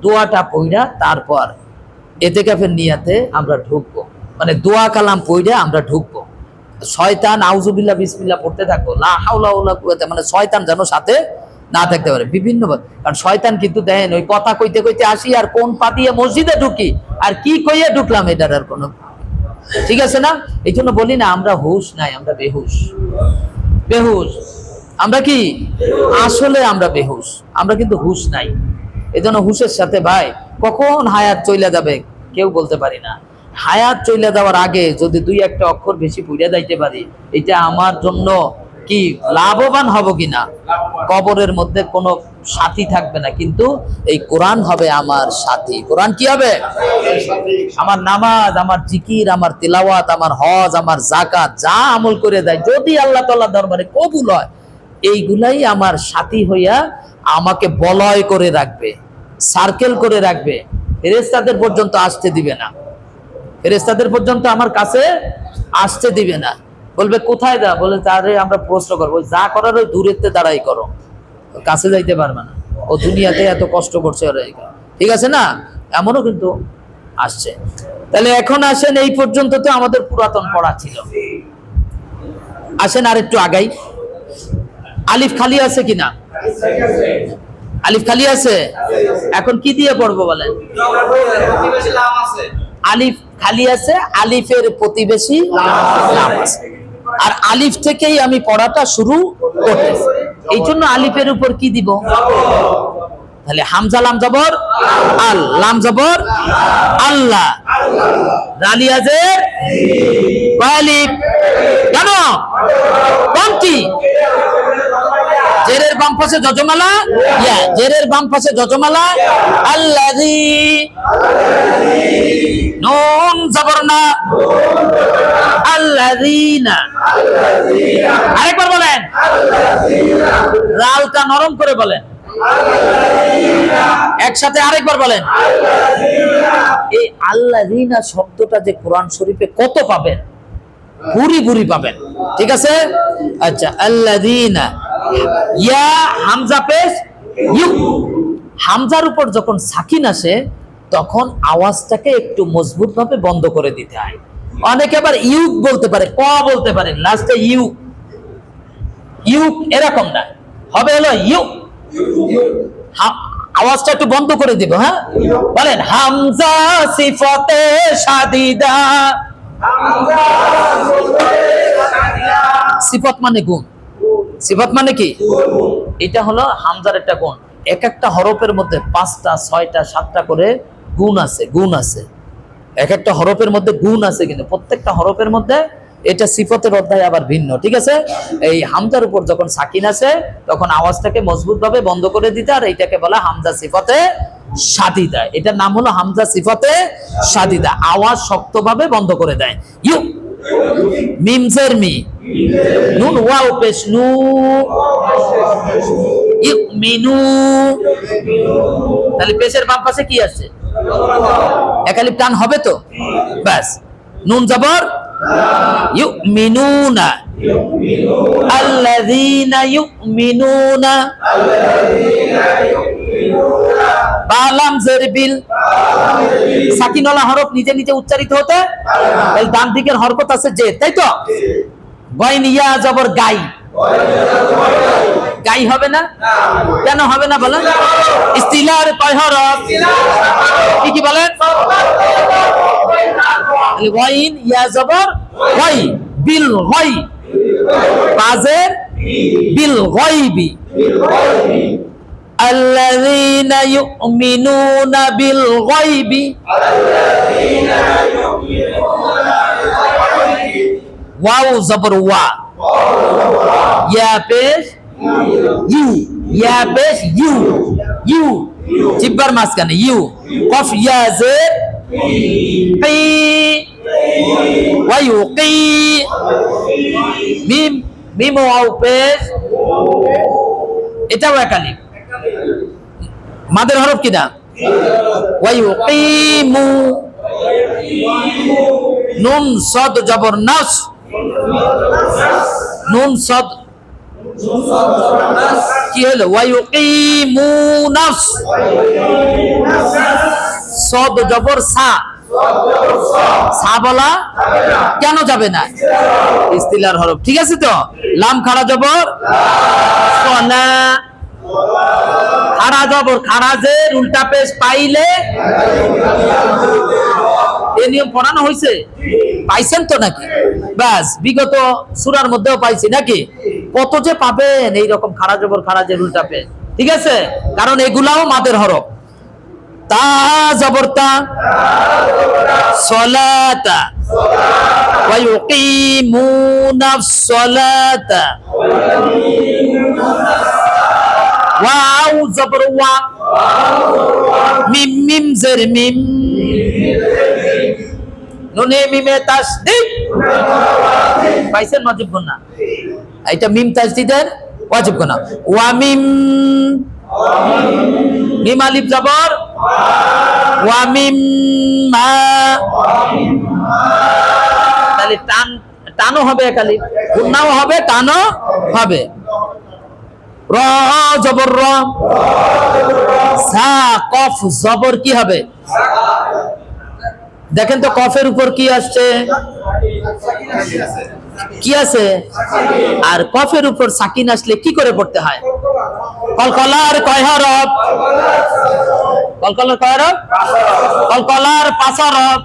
দোয়াটা পইরা তারপর এতেকাফের নিয়াতে আমরা ঢুকবো, মানে দোয়া কালাম পইরা আমরা ঢুকবো। শয়তান আউযুবিল্লাহ বিসমিল্লাহ পড়তে থাকবো, লা হাওলা ওয়ালা কুওয়াতা, মানে শয়তান যেন সাথে না থাকতে পারে বিভিন্ন। কারণ শয়তান কিন্তু দেখেন, ওই কথা কইতে কইতে আসি আর কোন পা দিয়ে মসজিদে ঢুকি আর কি কইয়া ঢুকলাম, এটার আর কোনো ঠিক আছে না। এই জন্য বলি না, আমরা হুশ নাই, আমরা বেহুশ। বেহুশ আমরা কি? আসলে আমরা বেহুশ, আমরা কিন্তু হুশ নাই। এই জন্য হুশের সাথে ভাই কখন হায়াত চলে যাবে কেউ বলতে পারি না। হায়াত চলে যাওয়ার আগে যদি 2-1টা অক্ষর বেশি পড়ে যাইতে পারি, এটা আমার জন্য কি লাভবান হব কিনা। কবরের মধ্যে কোনো সাথী থাকবে না, কিন্তু এই কোরআন হবে আমার সাথী। কোরআন কি হবে? আমার নামাজ, আমার জিকির, আমার তিলাওয়াত, আমার হজ, আমার যাকাত, যা আমল করে দেয় যদি আল্লাহ তাআলা দরবারে কবুল হয়, এইগুলাই আমার সাথী হইয়া আমাকে বলয় করে রাখবে, সার্কেল করে রাখবে। ফেরেশতাদের পর্যন্ত আসতে দিবে না, ফেরেশতাদের পর্যন্ত আমার কাছে আসতে দিবে না। বলবে কোথায় যা? বলে তারে আমরা প্রশ্ন করবো, যা করার ওই দূরেতে দাঁড়াই করো, কাছে যাইতে পারবে না। ও দুনিয়াতে এত কষ্ট করছে ওরা, ঠিক আছে না? এমনও কিন্তু আসছে। তাহলে এখন আসেন, এই পর্যন্ত তো আমাদের পুরাতন পড়া ছিল। আসেন আর একটু আগাই। আলিফ খালি আছে কিনা? আলিফ খালি আছে। এখন কি দিয়ে পড়বো বলেন? আলিফ খালি আছে, আলিফের প্রতিবেশী লাম আছে। আর আলিফ থেকেই আমি পড়াটা শুরু করতেছি, এই জন্য আলিফের উপর কি দিব? তাহলে হামজা লাম জবর আল, লাম জবর আল্লাহ, রালিয়া যে আলিফ। কেন? কোনটি? জেরের বাম পাশে যজমালা ইয়া, জেরের বাম পাশে যজমালা আল্লাযী, নুন জবর না আল্লাযীনা, আরেকবার বলেন, লালটা নরম করে বলেন, একসাথে আরেকবার বলেন। এই আল্লাযীনা শব্দটা যে কোরআন শরীফে কত পাবেন, ভুরি ভুরি পাবেন, ঠিক আছে? আচ্ছা, আল্লাযীনা, ইয়া হামজা পেশ ইউ, হামজার উপর যখন সাকিন আসে তখন আওয়াজটাকে একটু মজবুত ভাবে বন্ধ করে দিতে হয়। অনেকে আবার ইউক বলতে পারে, ক বলতে পারে, লাস্টে ইউ, ইউক এরকম না, হবে হলো ইউ, আওয়াজটা একটু বন্ধ করে দিব। হ্যাঁ বলেন, হামজা সিফাতে শাদিদা, সিফাত মানে গুণ, সিফাত মানে কি? এটা হলো হামজার একটা গুণ। এক একটা হরফের মধ্যে 5টা 6টা 7টা করে গুণ আছে, গুণ আছে, এক একটা হরফের মধ্যে গুণ আছে, কিন্তু প্রত্যেকটা হরফের মধ্যে এটা সিফতের অধ্যায় আবার ভিন্ন, ঠিক আছে? এই হামজার উপর যখন সাকিন আছে তখন আওয়াজটাকে মজবুত ভাবে বন্ধ করে দিতে, আর এইটাকে বলা হামজা সিফাতে শাদিদা। এটার নাম হলো হামজা সিফাতে শাদিদা, আওয়াজ শক্তভাবে বন্ধ করে দেয়। ইউ, মিম জের মি, নুন ওয়াও পেশ নু, ইউমিনু, তাহলে পেশের বাম পাশে কি আছে? একালিফ টান হবে তো, ব্যাস। নুন জবর ইউমিনুনা, আল্লাযীনা ইউমিনুনা, বা লাম জের বিল, সাকিনওয়ালা হরফ নিজে নিজে উচ্চারিত হতে, এই ডান দিকের হরকত আছে যে, তাই তো? গাইন ইয়া জবর গাই, গাই হবে না? কেন হবে না বলেন? ইস্তিলার কয় হরফ? কি কি বলেন? গাইন ইয়া জবর গাই, বিল গাই, বাজের বিল গাইবি, আল্লাযীনা ইউমিনুনা বিল গাইবি, ওয়াও জবর ওয়া, ইয়া পেশ ইউ, ইয়া পেশ ইউ, ইউ জিব্বার মাঝখানে ইউ, কফ ইয়া জের কি, ওয়া ইউকি, মিম, মিম ওয়াও পেশ, এটাও একালিফ, মাদের হরফ কি না? ওয়া ইউকিমু, নুন সাদ জবর নাস, নুন সাদ কি হলো? ওয়া ইউকিমুনাস, সাদ জবর সা, সা বলা কেন যাবে না? ইস্তিলার হরফ, ঠিক আছে তো? লাম খাড়া জবর সনা, খাড়া জবর খারাজের উল্টা পেশ পাইলে, এই নিয়ম পড়ানো হয়েছে, পাইছেন তো নাকি? ব্যাস, বিগত সূরার মধ্যেও পাইছি নাকি? কত যে পাবেন এইরকম খাড়া জবর খারাজের উল্টা পেশ, ঠিক আছে? কারণ এগুলাও মাদের হরফ। তা জবর তা, সলাতা, ওয়া ইউকিমুনাস সলাতা, ওয়াও জবর ওয়া, মিম, মিম জের মিম, নুনে মিমে তাসদীদ, পাইছেন ওয়াজিব গুনাহ? এটা মিম তাসদীদের ওয়াজিব গুনাহ। ওয়া মিম, মিম আলিফ জবর ওয়া মিম মা, তাহলে টান, টানও হবে একালিফ, গুনাও হবে, টানও হবে। র জবর র, সা কফ জবর কি হবে? দেখেন তো কফের উপর কি আসছে? কি আছে? আর কফের উপর সাকিন আসলে কি করে পড়তে হয়? কলকলার কয় হরফ? কলকলার কয় হরফ? কলকলার 5 হরফ।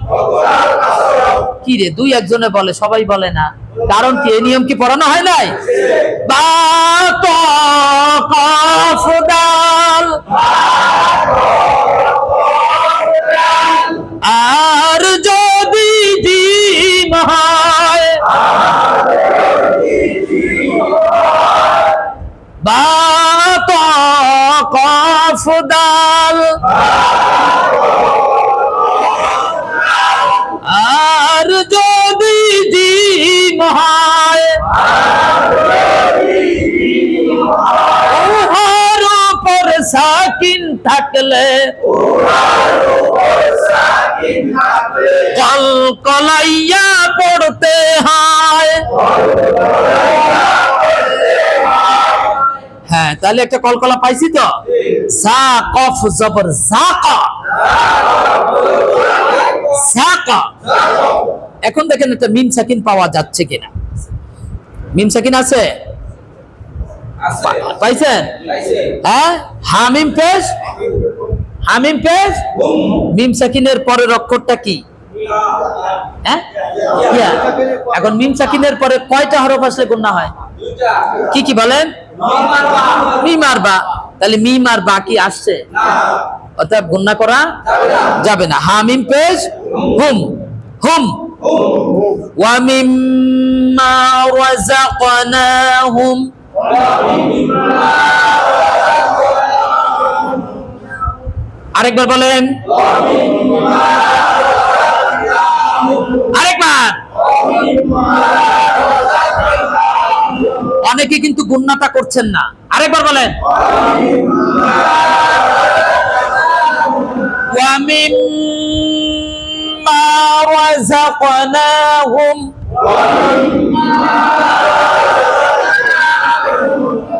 কি রে, দুই একজনে বলে, সবাই বলে না, কারণ কি? এই নিয়ম কি পড়ানো হয় নাই? বা ত কফ দাল, আর যদি জিম হয়, বা কফ দাল আর যদি জিম হয় উহার উপর সাকিন থাকলে কলকলাইয়া পড়তে হয়। হ্যাঁ, তাহলে একটা কলকলা পাইছি তো। সা কফ জবর জাকা, জাকা। এখন দেখেন একটা মিম সাকিন পাওয়া যাচ্ছে কিনা। মিম সাকিন আছে, পাইছেন? হ্যাঁ, হামিম পেশ, হামিম পেশ। মিম সাকিনের পরের অক্ষরটা কি? হ্যাঁ, ইয়া। এখন মিম সাকিনের পরে কয়টা হরফ আসলে গুণা হয়? কি কি বলেন? মিম আর বা। তাহলে মিম আর বা কি আসছে? অর্থাৎ গুণা করা যাবে না। হামিম পেশ হুম, হুম। ওয়া মিম্মা রাযাকনাহুম, আরেকবার বলেন, আরেকবার। অনেকে কিন্তু গুণনাটা করছেন না, আরেকবার বলেন। ওয়া মিম্মা রাযাকনাহুম,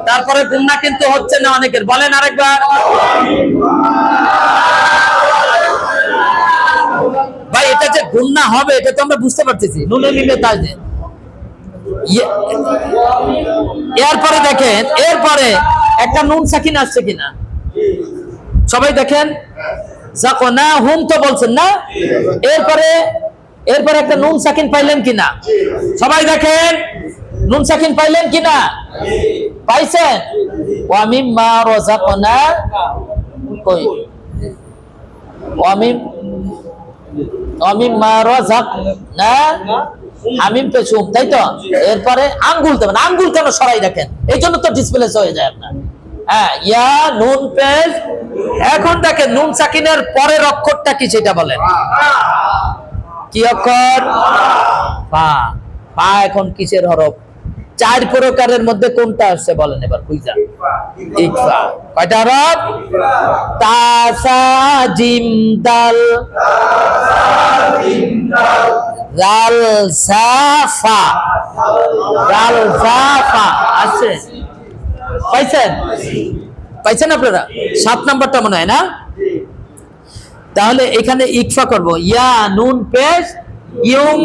তারপরে গুণনা কিন্তু হচ্ছে না অনেকের, বলেন আরেকবার। ভাই এটা যে গুণনা হবে এটা তো আমরা বুঝতে পারতেছি, নুনে মিমে তাজে। এরপরে দেখেন, এরপরে একটা নুন সাকিন আসছে কিনা সবাই দেখেন। যাকনাহুম তো বলছেন না, এরপরে এরপরে একটা নুন সাকিন পাইলেন কিনা সবাই দেখেন। নুন সাকিন পাইলেন কিনা? পাইছেন? ওয়া মিম্মা রাযাকনা কই, ওয়া মিম্মা রাযাকনা হামিম পেছুম, তাই তো। এরপরে আঙ্গুল দেবেন, আঙ্গুল কেন সরাই রাখেন? এই জন্য তো ডিসপ্লেস হয়ে যায় আপনার। হ্যাঁ, ইয়া নুন পেশ। এখন দেখেন নুন সাকিনের পরের অক্ষরটা কি সেটা বলেন। কি অক্ষর? পা। পা এখন কিসের হরফ? চার প্রকারের মধ্যে কোনটা আসছে বলেন এবার বুঝা। ইকফা। কয়টা হরফ? তা সা জিম দাল, জাল সাফা, জাল সাফা আছে। পাইছেন? পাইছেন আপনারা? 7 নাম্বারটা মনে হয় না? তাহলে এখানে ইকফা করব। ইয়া নুন পেশ ইউম,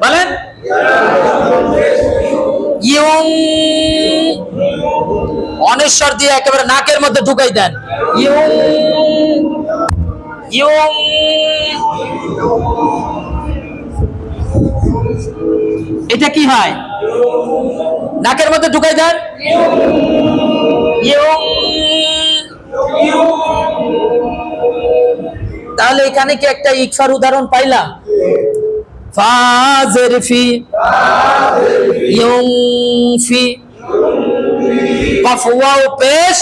বলেন ইউম। অনেশ্বর দিয়ে একেবারে নাকের মধ্যে ঢুকাই দেন। ইউম, ইউম। এটা কি হয়? নাকের মধ্যে ঢুকাই দেন। ইউম। তাহলে এখানে কি একটা ইকফার উদাহরণ পাইলাম? ফাজের ফি, ইউনফি, কফ ওয়াও পেশ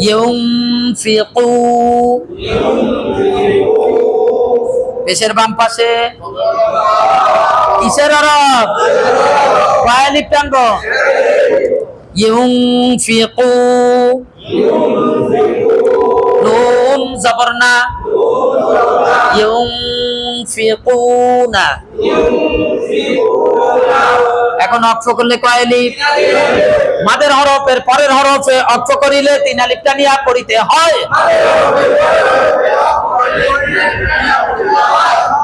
ইউনফিকু, পেশের বাম পাশে কিসের হরফ? ওয়াই লিফ টানবো। ইউনফিকু, নুন জবর না, ইউনফিকুনা। এখন অক্ষ করলে কয় আলিফ? মাদের হরফের পরের হরফে অক্ষ করিলে 3 আলিফ টানিয়া পড়িতে হয়।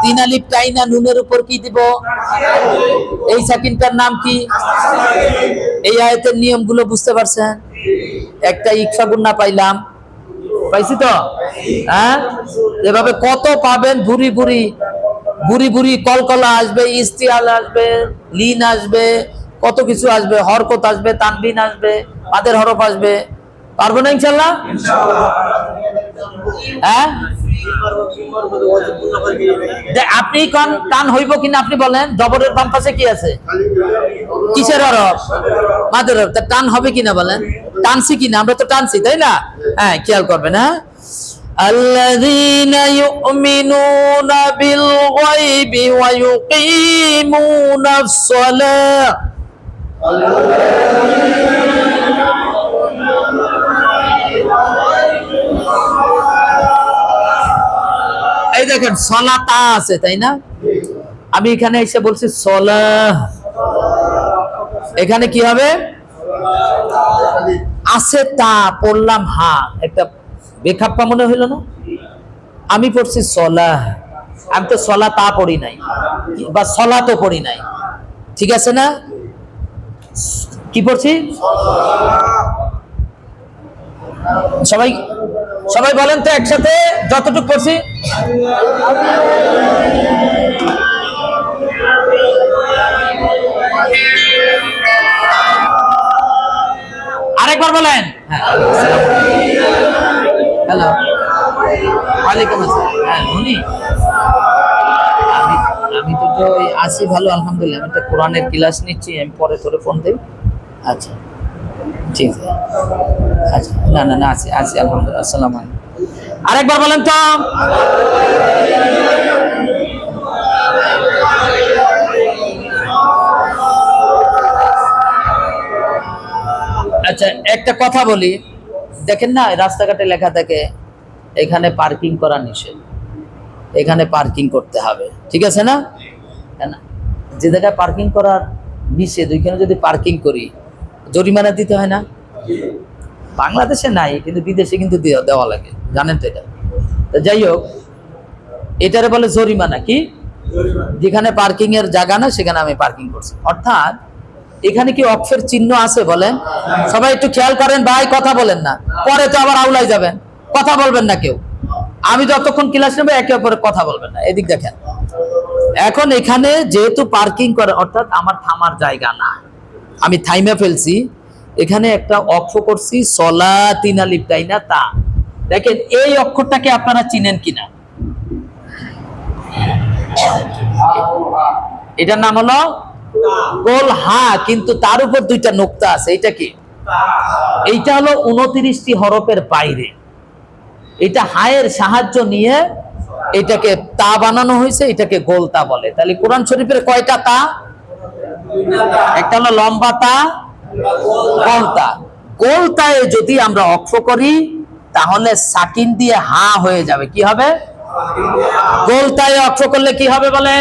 3 আলিফ টাইনা নুনের উপর কি দিব? এই সাকিনটার নাম কি? এই আয়াতের নিয়মগুলো বুঝতে পারছেন? একটা ইকফা গুণা পাইলাম, পাইছি তো। হ্যাঁ, এভাবে কত পাবেন। বুড়ি বুড়ি বুড়ি বুড়ি কলকলা আসবে, ইস্তিয়াল আসবে, লিন আসবে, কত কিছু আসবে, হরকত আসবে, তানবিন আসবে, মাদের হরফ আসবে। পারবো না ইনশাআল্লাহ? হ্যাঁ, আপনি কোন টান হইব কিনা আপনি বলেন। জবরের বাম পাশে কি আছে? কিসের হরফ? মাদের হরফ। তা টান হবে কিনা বলেন। টানছি কিনা, আমরা তো টানছি তাই না? হ্যাঁ, খেয়াল করবেন। হ্যাঁ, الذين يؤمنون بالغيب ويقيمون الصلاة এই দেখেন সলাতা আছে তাই না? আমি এখানে এসে বলছি সলাহ, এখানে কি হবে? আছে তা, পড়লাম হা, একটা বেখাপ্পা মনে হইল না? আমি পড়ছি সলাহ, আমি তো সলাতা পড়ি নাই বা সলা তো পড়ি নাই, ঠিক আছে না? কি পড়ছি? সবাই সবাই বলেন তো একসাথে যতটুকু পড়ছি। আরেকবার বলেন। হ্যালো, ওয়ালাইকুম আসসালাম। হ্যাঁ উনি, আমি তো আছি ভালো আলহামদুলিল্লাহ। আমি একটা কোরআনের ক্লাস নিচ্ছি, আমি পরে তোরে ফোন দেব। আচ্ছা ঠিক আছে। আচ্ছা, না না না, আছি আলহামদুলিল্লাহ। আসসালামু আলাইকুম। আরেকবার বলেন তো। আচ্ছা, একটা কথা বলি, দেখেন না রাস্তাঘাটে লেখা থাকে এখানে পার্কিং করা নিষেধ, এখানে পার্কিং করতে হবে, ঠিক আছে না? না, যে জায়গায় পার্কিং করার নিষেধ ওইখানে যদি পার্কিং করি জরিমানা দিতে হয় না? বাংলাদেশে নাই, কিন্তু বিদেশে কিন্তু দেওয়া লাগে, জানেন তো এটা? তো যাই হোক, এটারে বলে জরিমানা। কি? যেখানে পার্কিং এর জায়গা না সেখানে আমি পার্কিং করছি। অর্থাৎ এখানে কি অক্ষের চিহ্ন আছে বলেন? সবাই একটু খেয়াল করেন ভাই, কথা বলেন না, পরে তো আবার আউলাই যাবেন, কথা বলবেন না কেউ। আমি যতক্ষণ ক্লাস নেবো একে অপরের কথা বলবেন না। এদিক দেখেন, এখন এখানে যেহেতু পার্কিং করে অর্থাৎ আমার থামার জায়গা না, আমি থাইমা ফেলছি, এখানে একটা অক্ষ করছি সলা তিন আলিফ তাই না? তা দেখেন এই অক্ষরটাকে আপনারা চিনেন কিনা? এটার নাম হলো গোল হা, কিন্তু তার উপর দুইটা নোক্তা আছে। এটা কি? এইটা হলো 29টি হরফের বাইরে, এটা হায়ের সাহায্য নিয়ে এটাকে তা বানানো হয়েছে, এটাকে গোল তা বলে। তাহলে কোরআন শরীফের কয়টা তা? একটা হলো লম্বা তা, গোল তা। গোল তায়ে যদি আমরা অক্ষ করি তাহলে সাকিন দিয়ে হা হয়ে যাবে। কি হবে? গোল তায়ে অক্ষ করলে কি হবে বলে?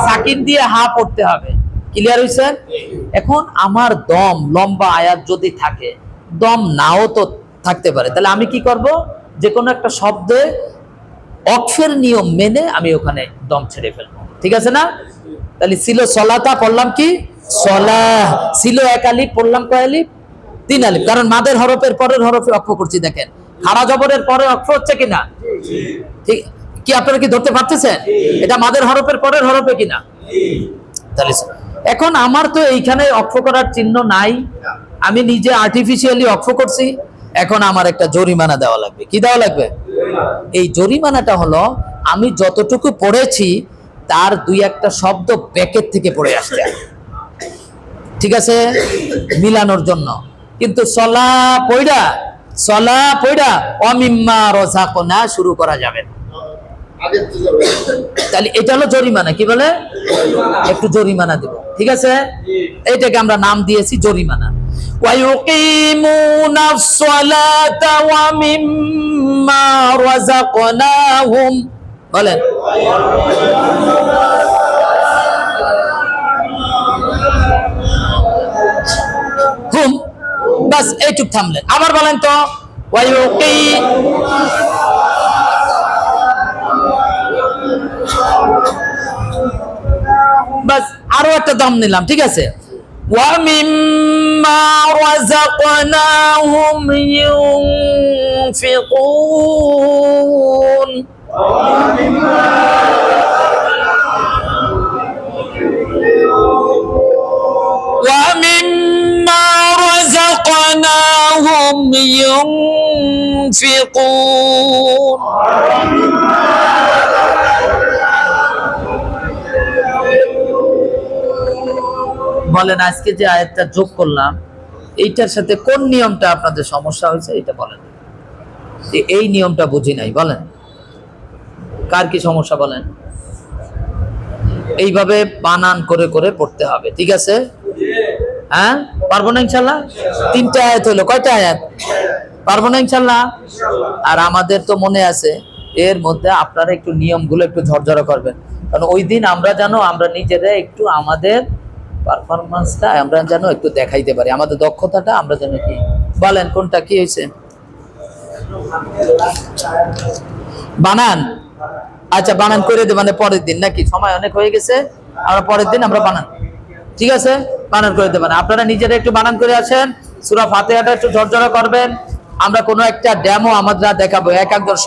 সাকিন দিয়ে হা পড়তে হবে। ক্লিয়ার হইছে? এখন আমার দম লম্বা আয়াত যদি থাকে, দম নাও তো থাকতে পারে, তাহলে আমি কি করব? যে কোনো একটা শব্দে অক্ষের নিয়ম মেনে আমি ওখানে দম ছেড়ে ফেলবো, ঠিক আছে না? তাহলে ছিল সলাতা, পড়লাম কি? সলাহ। ছিল এক আলিফ, পড়লাম কয় আলিফ? তিন আলিফ। কারণ মাদের হরফের পরের হরফে অক্ষ করছি। দেখেন খাড়া জবরের পরে অক্ষ হচ্ছে কিনা? ঠিক কি? আপনারা কি ধরতে পারতেছেন এটা মাদের হরফের পরের হরফে কিনা? তাহলে এখন আমার তো এইখানে অক্ষ করার চিহ্ন নাই, আমি নিজে আর্টিফিশিয়ালি অক্ষ করছি। এখন আমার একটা জরিমানা দেওয়া লাগবে। কি দেওয়া লাগবে? এই জরিমানাটা হলো আমি যতটুকু পড়েছি তার দুই একটা শব্দ ব্যাকেট থেকে পড়ে আসছে, ঠিক আছে, মিলানোর জন্য। কিন্তু সলা পয়ডা অমিম্মা রাযাকনা শুরু করা যাবে না। তাহলে এটা হলো জরিমানা। কি বলে? একটু জরিমানা দেব, ঠিক আছে? এইটাকে আমরা নাম দিয়েছি জরিমানা। ওয়ায়ুকিমুনাস সালাতা ওয়া মিম্মা রাযাকনাহুম, বলেন হুম, বাস এইটুক থামলেন। আবার বলেন তো, বাস আরো একটা দম নিলাম, ঠিক আছে? ওয়া মিম্মা রাযাকনাহুম ইউনফিকুন, ওয়া মিম্মা রাযাকনাহুম ইউনফিকুন। বলেন আজকে যে আয়াতটা যোগ করলাম এইটার সাথে কোন নিয়মটা আপনাদের সমস্যা হয়েছে এটা বলেন। এই নিয়মটা বুঝি নাই, বলেন কার কি সমস্যা বলেন। এইভাবে বানান করে করে পড়তে হবে, ঠিক আছে? হ্যাঁ, পারবো না ইনশাল্লাহ? 3টা আয়াত হলো, কয়টা আয়াত? পারবো না ইনশাল্লাহ? আর আমাদের তো মনে আছে, এর মধ্যে আপনারা একটু নিয়মগুলো একটু ঝরঝরা করবেন, কারণ ওই দিন আমরা জানো আমরা নিজেরা একটু আমাদের পারফরমেন্সটা আমরা যেন একটু দেখাইতে পারি, আমাদের দক্ষতাটা আমরা যেন কি বলেন কোনটা কি হয়েছে বানান। আচ্ছা বানান করে দে, মানে পরের দিন নাকি সময় অনেক হয়ে গেছে, আমরা পরের দিন আমরা বানান, ঠিক আছে? বানান করে দেবেন, আপনারা নিজেরা একটু বানান করে আসেন, সূরা ফাতিহাটা একটু ঝরঝরা করবেন। আমরা কোনো একটা ডেমো আমরা দেখাবো, এক একজন